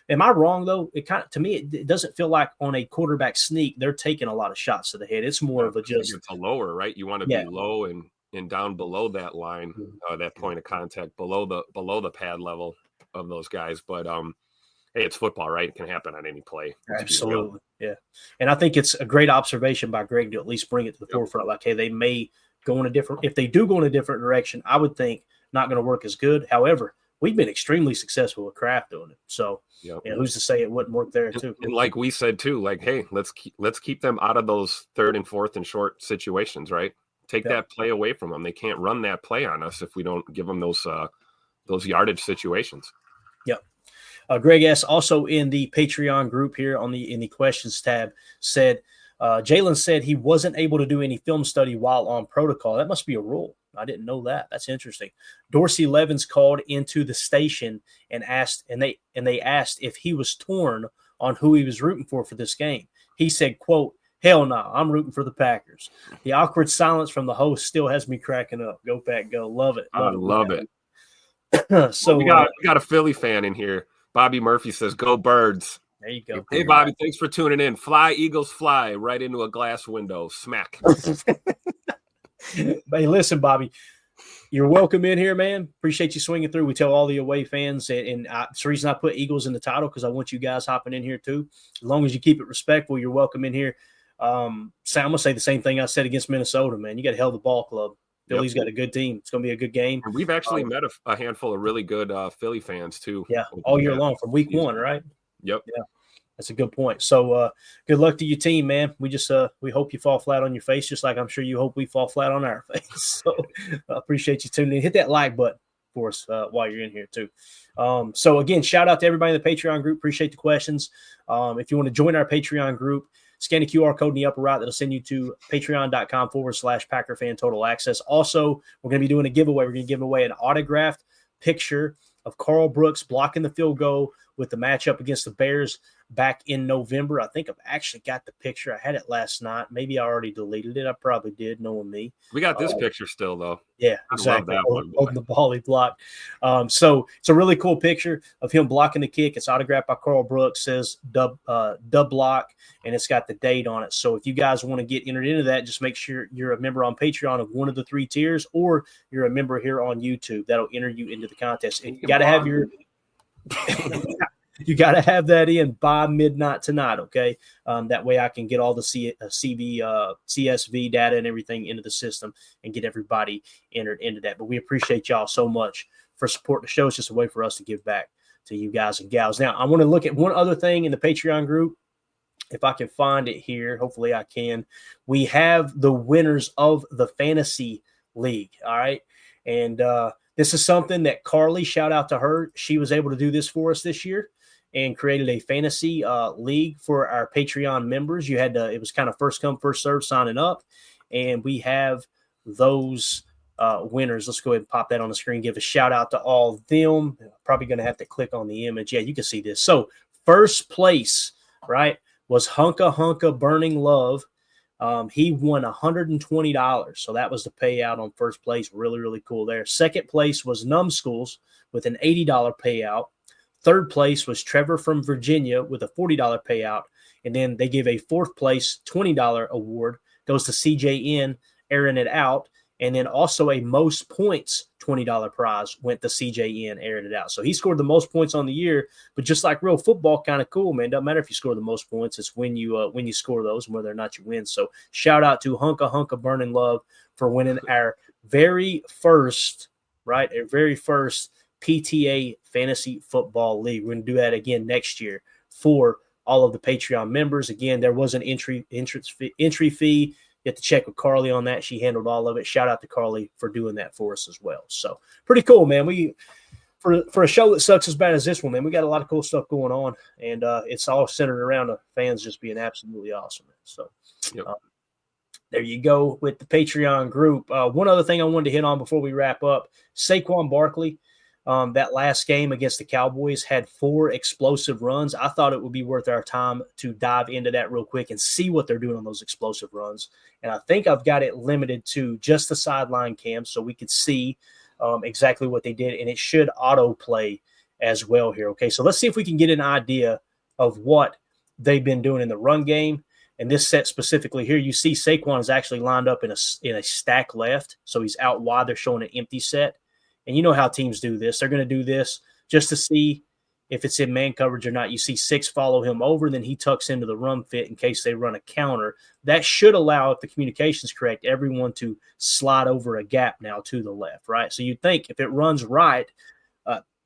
Am I wrong though? To me, it doesn't feel like on a quarterback sneak they're taking a lot of shots to the head. It's more of a just it's a lower, right? You want to be low and down below that line, that point of contact, below the pad level of those guys. But hey, it's football, right? It can happen on any play. Absolutely. Yeah. And I think it's a great observation by Greg to at least bring it to the forefront. Like, hey, they may go in if they do go in a different direction, I would think not going to work as good. However, we've been extremely successful with Kraft doing it. So, who's to say it wouldn't work there too? And like we said too, like, hey, let's keep them out of those 3rd and 4th and short situations, right? Take that play away from them. They can't run that play on us if we don't give them those yardage situations. Yep. Greg S. also in the Patreon group here in the questions tab said, Jaylen said he wasn't able to do any film study while on protocol. That must be a rule. I didn't know that. That's interesting. Dorsey Levens called into the station and they asked if he was torn on who he was rooting for this game. He said, quote, "Hell no, I'm rooting for the Packers." The awkward silence from the host still has me cracking up. Go Pack, go. Love it. I love it. So we got a Philly fan in here. Bobby Murphy says, "Go Birds." There you go. Hey, Bobby, thanks for tuning in. Fly, Eagles, fly right into a glass window. Smack. Hey, listen, Bobby, you're welcome in here, man. Appreciate you swinging through. We tell all the away fans, and it's the reason I put Eagles in the title because I want you guys hopping in here too. As long as you keep it respectful, you're welcome in here. I'm going to say the same thing I said against Minnesota, man. You got a hell of a ball club. Philly's got a good team. It's going to be a good game. And we've actually met a handful of really good Philly fans too. Yeah, all year long from week 1, right? Yep. Yeah, that's a good point. So good luck to your team, man. We just we hope you fall flat on your face, just like I'm sure you hope we fall flat on our face. So I appreciate you tuning in. Hit that like button for us while you're in here too. So again, shout out to everybody in the Patreon group. Appreciate the questions. If you want to join our Patreon group, scan the QR code in the upper right. That'll send you to patreon.com/Packer Fan Total Access. Also, we're going to be doing a giveaway. We're going to give away an autographed picture of Carl Brooks blocking the field goal with the matchup against the Bears back in November. I think I've actually got the picture. I had it last night. Maybe I already deleted it. I probably did, knowing me. We got this picture still, though. Yeah, exactly. Holding the ball he blocked. So it's a really cool picture of him blocking the kick. It's autographed by Carl Brooks, says dub block, and it's got the date on it. So if you guys want to get entered into that, just make sure you're a member on Patreon of one of the 3 tiers, or you're a member here on YouTube. That'll enter you into the contest. And you got to have your you got to have that in by midnight tonight, okay? That way I can get all the CSV data and everything into the system and get everybody entered into that. But we appreciate y'all so much for supporting the show. It's just a way for us to give back to you guys and gals. Now, I want to look at one other thing in the Patreon group. If I can find it here, hopefully I can. We have the winners of the Fantasy League, all right? And this is something that Carly, shout out to her. She was able to do this for us this year and created a fantasy league for our Patreon members. It was kind of first come, first serve signing up. And we have those winners. Let's go ahead and pop that on the screen. Give a shout out to all of them. Probably going to have to click on the image. Yeah, you can see this. So first place, right, was Hunka Burning Love. He won $120. So that was the payout on first place. Really, really cool there. Second place was Numbschools with an $80 payout. Third place was Trevor from Virginia with a $40 payout. And then they give a fourth place $20 award. Goes to CJN, airing it out. And then also a most points $20 prize went to CJN, airing it out. So he scored the most points on the year. But just like real football, kind of cool, man. Doesn't matter if you score the most points. It's when you score those and whether or not you win. So shout out to Hunka Burning Love for winning our very first PTA Fantasy Football League. We're going to do that again next year for all of the Patreon members. Again, there was an entry fee. You have to check with Carly on that. She handled all of it. Shout out to Carly for doing that for us as well. So pretty cool, man. We for a show that sucks as bad as this one, man, we got a lot of cool stuff going on, and it's all centered around the fans just being absolutely awesome. So there you go with the Patreon group. One other thing I wanted to hit on before we wrap up: Saquon Barkley. that last game against the Cowboys had 4 explosive runs. I thought it would be worth our time to dive into that real quick and see what they're doing on those explosive runs. And I think I've got it limited to just the sideline cam so we could see exactly what they did. And it should autoplay as well here. Okay, so let's see if we can get an idea of what they've been doing in the run game. And this set specifically here, you see Saquon is actually lined up in a stack left. So he's out wide. They're showing an empty set. And you know how teams do this. They're going to do this just to see if it's in man coverage or not. You see 6 follow him over, and then he tucks into the run fit in case they run a counter. That should allow, if the communication's correct, everyone to slide over a gap now to the left, right? So you'd think if it runs right,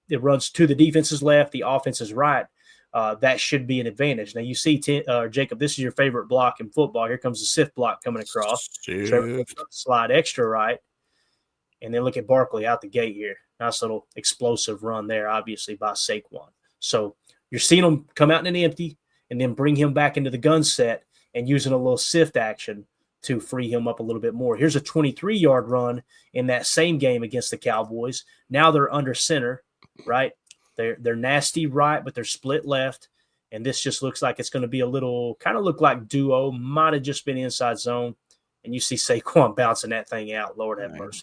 it runs to the defense's left, the offense's right, that should be an advantage. Now you see, Jacob, this is your favorite block in football. Here comes the sift block coming across. So slide extra right. And then look at Barkley out the gate here. Nice little explosive run there, obviously, by Saquon. So you're seeing him come out in an empty and then bring him back into the gun set and using a little sift action to free him up a little bit more. Here's a 23-yard run in that same game against the Cowboys. Now they're under center, right? They're nasty right, but they're split left. And this just looks like it's going to be a little, kind of look like duo, might have just been inside zone. And you see Saquon bouncing that thing out. Lord have mercy.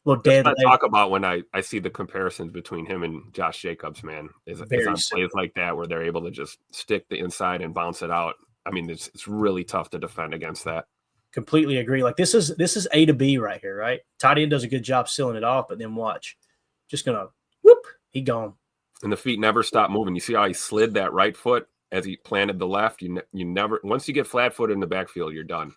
Little dead. That's what I talk about when I see the comparisons between him and Josh Jacobs, man, is on plays like that where they're able to just stick the inside and bounce it out. I mean, it's really tough to defend against that. Completely agree. Like this is A to B right here, right? Tight end does a good job sealing it off, but then watch. Just going to whoop, he gone. And the feet never stop moving. You see how he slid that right foot as he planted the left? You never, once you get flat-footed in the backfield, you're done.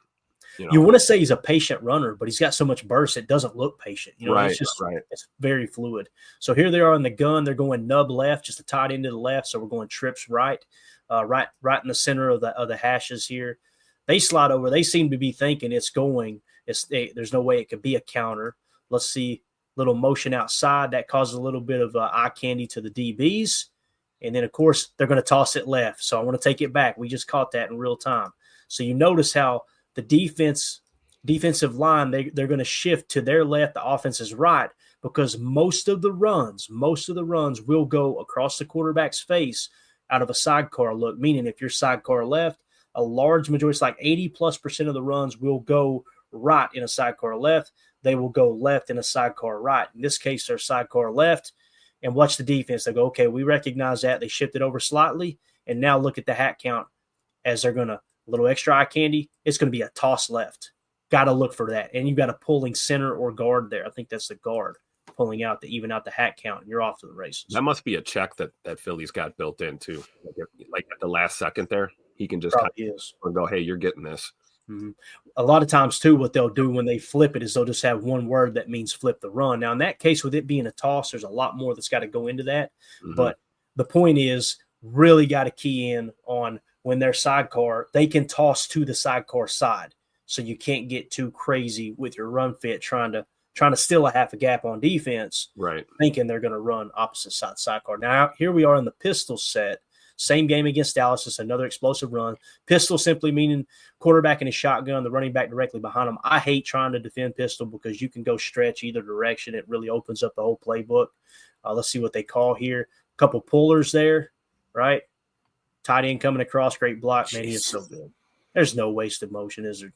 You want to say he's a patient runner, but he's got so much burst, it doesn't look patient. Right, it's just it's very fluid. So here they are in the gun. They're going nub left, just a tight end to the left. So we're going trips right in the center of the hashes here. They slide over. They seem to be thinking it's going. There's no way it could be a counter. Let's see, little motion outside. That causes a little bit of eye candy to the DBs. And then, of course, they're going to toss it left. So I want to take it back. We just caught that in real time. So you notice how the defensive line, they're going to shift to their left, the offense is right, because most of the runs will go across the quarterback's face out of a sidecar look, meaning if you're sidecar left, a large majority, it's like 80+% of the runs will go right in a sidecar left. They will go left in a sidecar right. In this case, they're sidecar left. And watch the defense. They go, okay, we recognize that. They shift it over slightly. And now look at the hat count as they're going to, a little extra eye candy. It's going to be a toss left. Got to look for that. And you've got a pulling center or guard there. I think that's the guard pulling out to even out the hat count. And you're off to the races. That must be a check that Philly's got built in too. Like at the last second there, he can just go, hey, you're getting this. Mm-hmm. A lot of times, too, what they'll do when they flip it is they'll just have one word that means flip the run. Now, in that case, with it being a toss, there's a lot more that's got to go into that. Mm-hmm. But the point is, really got to key in on when they're sidecar, they can toss to the sidecar side. So you can't get too crazy with your run fit trying to steal a half a gap on defense, right? Thinking they're going to run opposite side sidecar. Now, here we are in the pistol set. Same game against Dallas. It's another explosive run. Pistol simply meaning quarterback in a shotgun, the running back directly behind him. I hate trying to defend pistol because you can go stretch either direction. It really opens up the whole playbook. Let's see what they call here. A couple pullers there, right? Tight end coming across, great block. Man, he is so good. There's no wasted motion, is there?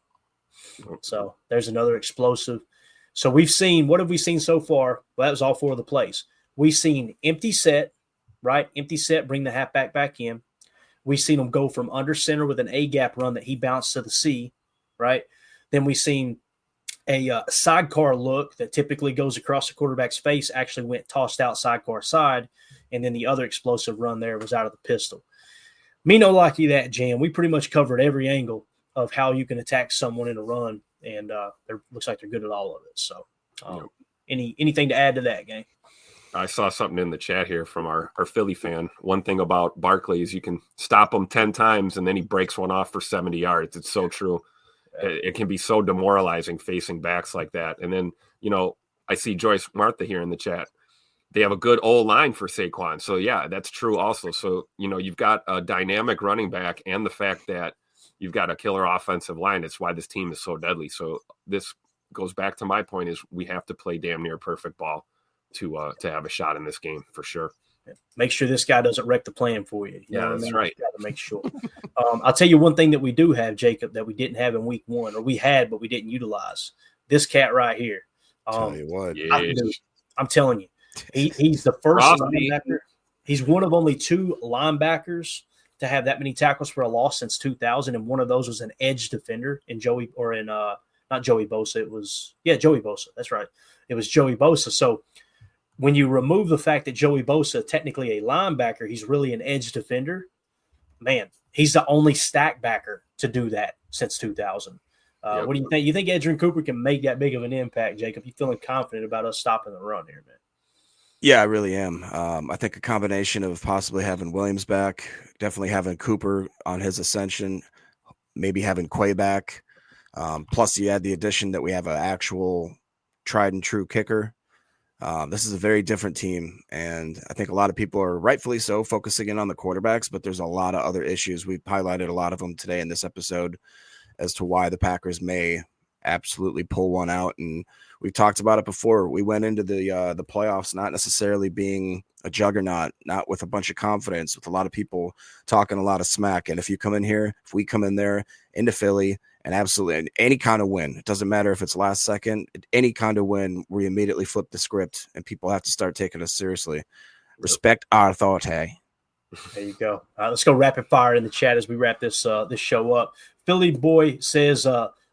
So there's another explosive. So we've seen, what have we seen so far? Well, that was all 4 of the plays. We've seen empty set, right? Empty set, bring the halfback back in. We've seen him go from under center with an A-gap run that he bounced to the C, right? Then we've seen a sidecar look that typically goes across the quarterback's face, actually went tossed out sidecar side, and then the other explosive run there was out of the pistol. Me no likey that, Jam. We pretty much covered every angle of how you can attack someone in a run, and it looks like they're good at all of it. So anything to add to that, gang? I saw something in the chat here from our Philly fan. One thing about Barkley is you can stop him 10 times and then he breaks one off for 70 yards. It's so true. It can be so demoralizing facing backs like that. And then, I see Joyce Martha here in the chat. They have a good old line for Saquon. So, yeah, that's true also. So, you've got a dynamic running back and the fact that you've got a killer offensive line. That's why this team is so deadly. So this goes back to my point is we have to play damn near perfect ball. to have a shot in this game for sure. Make sure this guy doesn't wreck the plan for you. You know what I that's mean? right. Got to make sure. I'll tell you one thing that we do have, Jacob, that we didn't have in week 1, or we had but we didn't utilize. This cat right here. Tell you what. I'm telling you, he's the first Frosty. linebacker. He's one of only 2 linebackers to have that many tackles for a loss since 2000, and one of those was an edge defender in Joey not Joey Bosa. It was Joey Bosa. That's right. It was Joey Bosa. So when you remove the fact that Joey Bosa, technically a linebacker, he's really an edge defender. Man, he's the only stack backer to do that since 2000. Yep. What do you think? You think Edgerrin Cooper can make that big of an impact, Jacob? You feeling confident about us stopping the run here, man? Yeah, I really am. I think a combination of possibly having Williams back, definitely having Cooper on his ascension, maybe having Quay back. Plus, you add the addition that we have an actual tried and true kicker. This is a very different team, and I think a lot of people are rightfully so focusing in on the quarterbacks, but there's a lot of other issues. We've highlighted a lot of them today in this episode as to why the Packers may absolutely pull one out. And we've talked about it before. We went into the playoffs not necessarily being a juggernaut, not with a bunch of confidence, with a lot of people talking a lot of smack. And if you come in here, if we come in there into Philly and absolutely any kind of win, it doesn't matter if it's last second, any kind of win, we immediately flip the script and people have to start taking us seriously. Respect our authority. There you go. Let's go rapid fire in the chat as we wrap this show up. Philly boy says,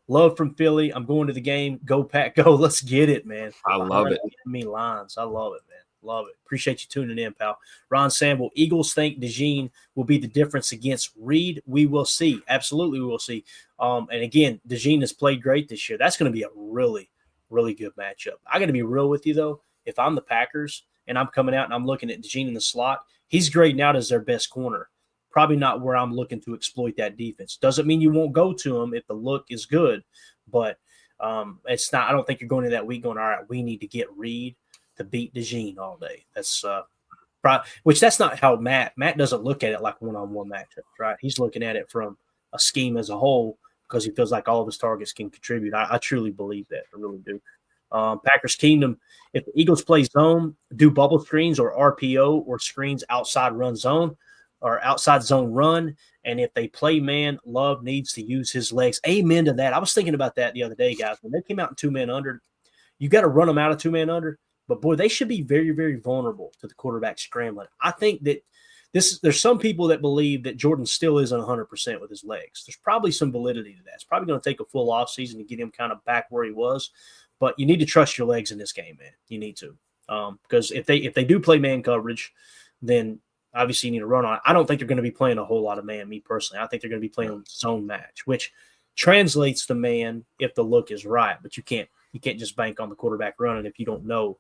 love from Philly. I'm going to the game. Go Pack, go. Let's get it, man. I love it. Me lines. I love it, man. Love it. Appreciate you tuning in, pal. Ron Samble, Eagles think Jayden will be the difference against Reed. We will see. Absolutely, we will see. And again, Jayden has played great this year. That's going to be a really, really good matchup. I got to be real with you, though. If I'm the Packers and I'm coming out and I'm looking at Jayden in the slot, he's grading out as their best corner. Probably not where I'm looking to exploit that defense. Doesn't mean you won't go to him if the look is good, but it's not. I don't think you're going to that week going, all right, we need to get Reed to beat Jayden all day. That's which that's not how Matt doesn't look at it like one-on-one matchups, right? He's looking at it from a scheme as a whole because he feels like all of his targets can contribute. I truly believe that. I really do. Packers Kingdom, if the Eagles play zone, do bubble screens or RPO or screens outside run zone or outside zone run. And if they play man, Love needs to use his legs. Amen to that. I was thinking about that the other day, guys. When they came out in 2-man under, you got to run them out of 2-man under. But, boy, they should be very, very vulnerable to the quarterback scrambling. I think that there's some people that believe that Jordan still isn't 100% with his legs. There's probably some validity to that. It's probably going to take a full offseason to get him kind of back where he was. But you need to trust your legs in this game, man. You need to. Because if they do play man coverage, then obviously you need to run on it. I don't think they're going to be playing a whole lot of man, me personally. I think they're going to be playing zone match, which translates to man if the look is right. But you can't just bank on the quarterback running if you don't know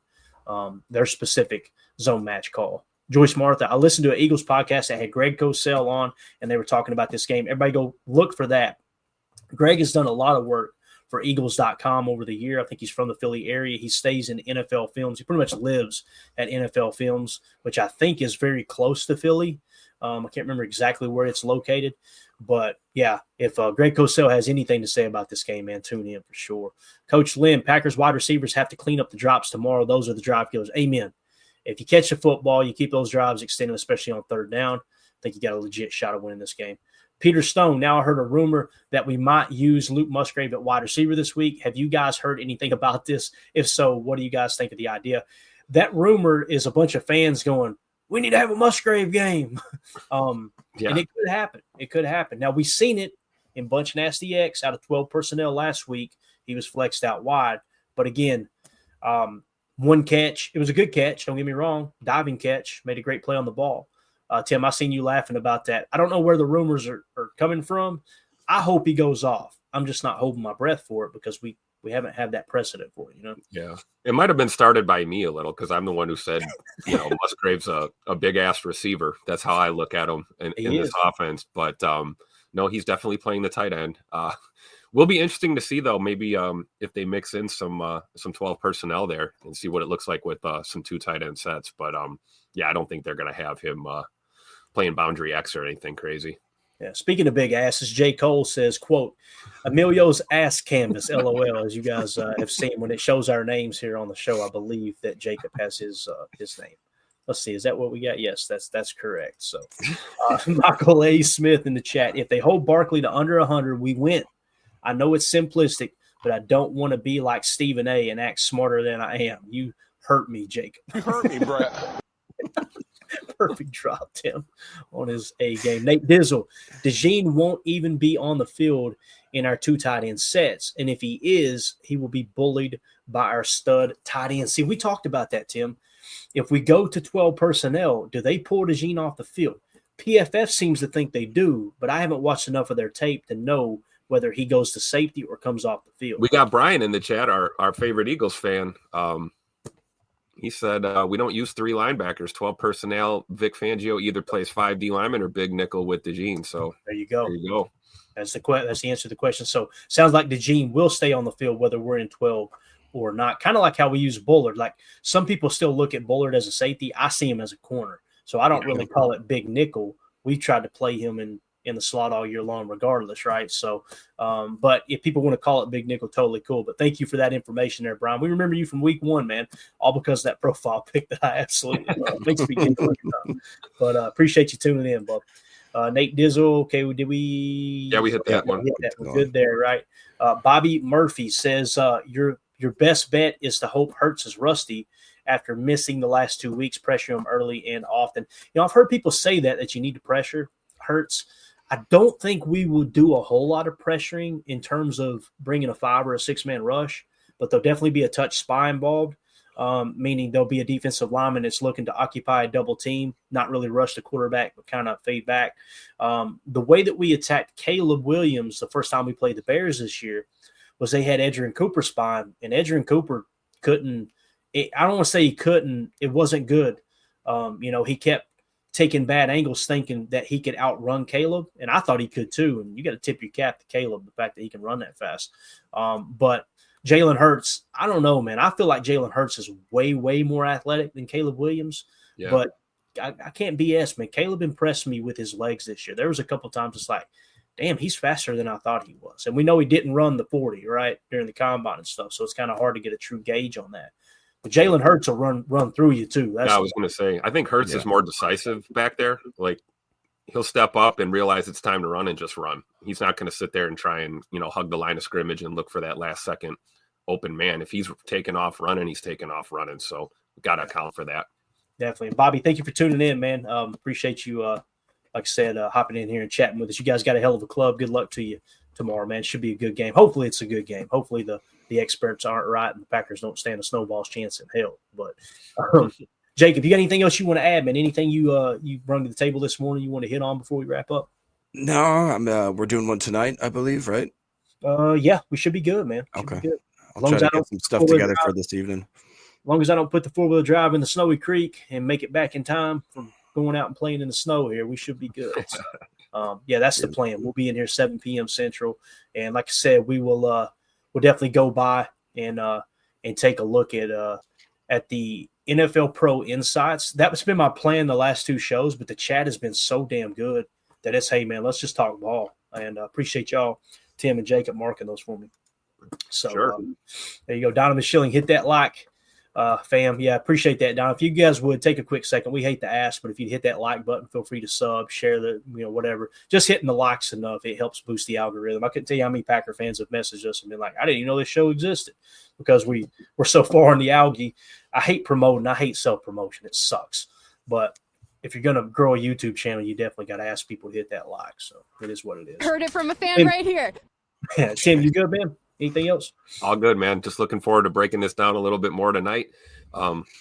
their specific zone match call. Joyce Martha, I listened to an Eagles podcast that had Greg Cosell on, and they were talking about this game. Everybody go look for that. Greg has done a lot of work for Eagles.com over the year. I think he's from the Philly area. He stays in NFL Films. He pretty much lives at NFL Films, which I think is very close to Philly. I can't remember exactly where it's located. But, yeah, if Greg Cosell has anything to say about this game, man, tune in for sure. Coach Lynn, Packers wide receivers have to clean up the drops tomorrow. Those are the drive killers. Amen. If you catch the football, you keep those drives extended, especially on third down. I think you got a legit shot of winning this game. Peter Stone, now I heard a rumor that we might use Luke Musgrave at wide receiver this week. Have you guys heard anything about this? If so, what do you guys think of the idea? That rumor is a bunch of fans going, we need to have a Musgrave game. And it could happen. It could happen. Now, we've seen it in Bunch Nasty X out of 12 personnel last week. He was flexed out wide. But, again, one catch. It was a good catch. Don't get me wrong. Diving catch. Made a great play on the ball. Tim, I seen you laughing about that. I don't know where the rumors are coming from. I hope he goes off. I'm just not holding my breath for it because we haven't had that precedent for it, you know? Yeah. It might have been started by me a little because I'm the one who said, Musgrave's a big-ass receiver. That's how I look at him in this offense. But, no, he's definitely playing the tight end. Will be interesting to see, though, maybe if they mix in some 12 personnel there and see what it looks like with some 2 tight end sets. But, I don't think they're going to have him playing boundary X or anything crazy. Yeah. Speaking of big asses, J. Cole says, quote, Emilio's ass canvas, LOL, as you guys have seen when it shows our names here on the show. I believe that Jacob has his name. Let's see. Is that what we got? Yes, that's correct. So Michael A. Smith in the chat. If they hold Barkley to under 100, we win. I know it's simplistic, but I don't want to be like Stephen A. and act smarter than I am. You hurt me, Jacob. You hurt me, Brett. Perfect drop, Tim, on his A game. Nate Dizzle, DeJean won't even be on the field in our 2 tight end sets. And if he is, he will be bullied by our stud tight end. See, we talked about that, Tim. If we go to 12 personnel, do they pull DeJean off the field? PFF seems to think they do, but I haven't watched enough of their tape to know whether he goes to safety or comes off the field. We got Brian in the chat, our favorite Eagles fan. He said, we don't use 3 linebackers, 12 personnel. Vic Fangio either plays 5 D linemen or big nickel with DeJean. So there you go. There you go. That's the answer to the question. So sounds like DeJean will stay on the field whether we're in 12 or not. Kind of like how we use Bullard. Like some people still look at Bullard as a safety. I see him as a corner. So I don't really call it big nickel. We tried to play him in the slot all year long regardless, right? So, but if people want to call it big nickel, totally cool. But thank you for that information there, Brian. We remember you from week 1, man, all because of that profile pic that I absolutely love. Makes me giggle. But appreciate you tuning in, bub. Nate Dizzle, okay, did we? Yeah, we hit that one. We're good there, right? Bobby Murphy says your best bet is to hope Hurts is rusty after missing the last 2 weeks. Pressure him early and often. I've heard people say that you need to pressure Hurts. I don't think we will do a whole lot of pressuring in terms of bringing a 5 or a 6-man rush, but there'll definitely be a touch spy involved, meaning there'll be a defensive lineman that's looking to occupy a double team, not really rush the quarterback, but kind of fade back. The way that we attacked Caleb Williams the first time we played the Bears this year was they had Edgerrin Cooper spying, and Edgerrin Cooper couldn't – I don't want to say he couldn't. It wasn't good. He kept taking bad angles thinking that he could outrun Caleb, and I thought he could too. And you got to tip your cap to Caleb, the fact that he can run that fast. But Jalen Hurts, I don't know, man. I feel like Jalen Hurts is way, way more athletic than Caleb Williams. Yeah. But I can't BS, man. Caleb impressed me with his legs this year. There was a couple times it's like, damn, he's faster than I thought he was. And we know he didn't run the 40, right, during the combine and stuff. So it's kind of hard to get a true gauge on that. But Jalen Hurts will run through you too. I was going to say, I think Hurts is more decisive back there. Like he'll step up and realize it's time to run and just run. He's not going to sit there and try and hug the line of scrimmage and look for that last second open man. If he's taking off running, he's taking off running. So got to account for that. Definitely, Bobby. Thank you for tuning in, man. Appreciate you. Like I said, hopping in here and chatting with us. You guys got a hell of a club. Good luck to you tomorrow, man. Should be a good game. Hopefully, it's a good game. Hopefully, the experts aren't right and the Packers don't stand a snowball's chance in hell. But Jacob, you got anything else you want to add, man? Anything you brought to the table this morning you want to hit on before we wrap up? No, we're doing one tonight, I believe, right? Yeah, we should be good, man. Okay. I'll try to get some stuff together for this evening. As long as I don't put the 4-wheel drive in the snowy creek and make it back in time from going out and playing in the snow here, we should be good. So, that's the plan. We'll be in here 7 p.m. Central. And like I said, we'll definitely go by and take a look at the NFL Pro Insights. That's been my plan the last 2 shows, but the chat has been so damn good that it's, hey, man, let's just talk ball. And appreciate y'all, Tim and Jacob, marking those for me. So sure. There you go. Donovan Schilling, hit that like, fam. Yeah, appreciate that, Don. If you guys would take a quick second, we hate to ask, but if you hit that like button, feel free to sub, share the, whatever. Just hitting the likes enough, it helps boost the algorithm. I couldn't tell you how many Packer fans have messaged us and been like, I didn't even know this show existed because we're so far in the algae. I hate promoting. I hate self-promotion. It sucks. But if you're going to grow a YouTube channel, you definitely got to ask people to hit that like. So it is what it is. Heard it from a fan right here. Yeah, Tim, you good, man? Anything else? All good, man. Just looking forward to breaking this down a little bit more tonight.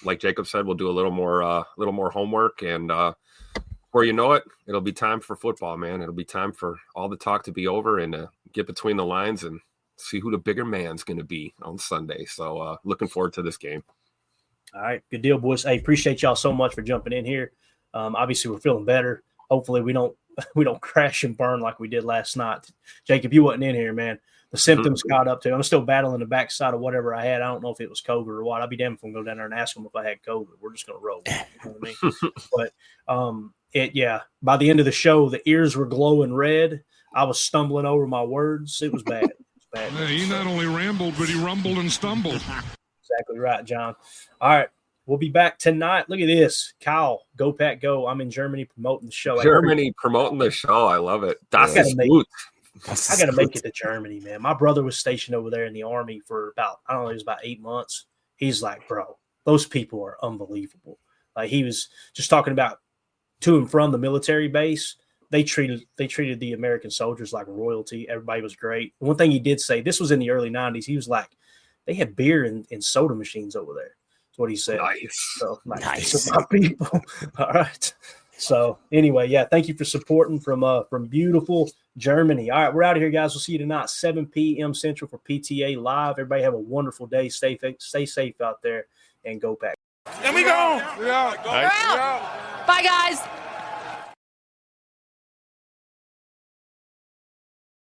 Like Jacob said, we'll do a little more homework, and before you know it, it'll be time for football, man. It'll be time for all the talk to be over and get between the lines and see who the bigger man's going to be on Sunday. So looking forward to this game. All right, good deal, boys. I appreciate y'all so much for jumping in here. Obviously, we're feeling better. Hopefully, we don't crash and burn like we did last night. Jacob, you wasn't in here, man. the symptoms caught up to. I'm still battling the backside of whatever I had. I don't know if it was COVID or what. I'd be damned if I'm going to go down there and ask them if I had COVID. We're just going to roll. You know what I mean? But by the end of the show, the ears were glowing red. I was stumbling over my words. It was bad. It was bad. Yeah, he not only rambled, but he rumbled and stumbled. Exactly right, John. All right. We'll be back tonight. Look at this. Kyle, go Pack Go. I'm in Germany promoting the show. Germany promoting the show. I love it. Das ist gut. I got to make it to Germany, man. My brother was stationed over there in the Army for about, I don't know, it was about 8 months. He's like, bro, those people are unbelievable. Like, he was just talking about to and from the military base. They treated the American soldiers like royalty. Everybody was great. One thing he did say, this was in the early 90s, he was like, they had beer and soda machines over there. That's what he said. Nice. So, nice. My people. All right. So anyway, yeah, thank you for supporting from beautiful Germany. All right, we're out of here, guys. We'll see you tonight, 7 p.m. Central for PTA Live. Everybody have a wonderful day. Stay safe out there, and go Pack. And we go. We're out. Bye, guys.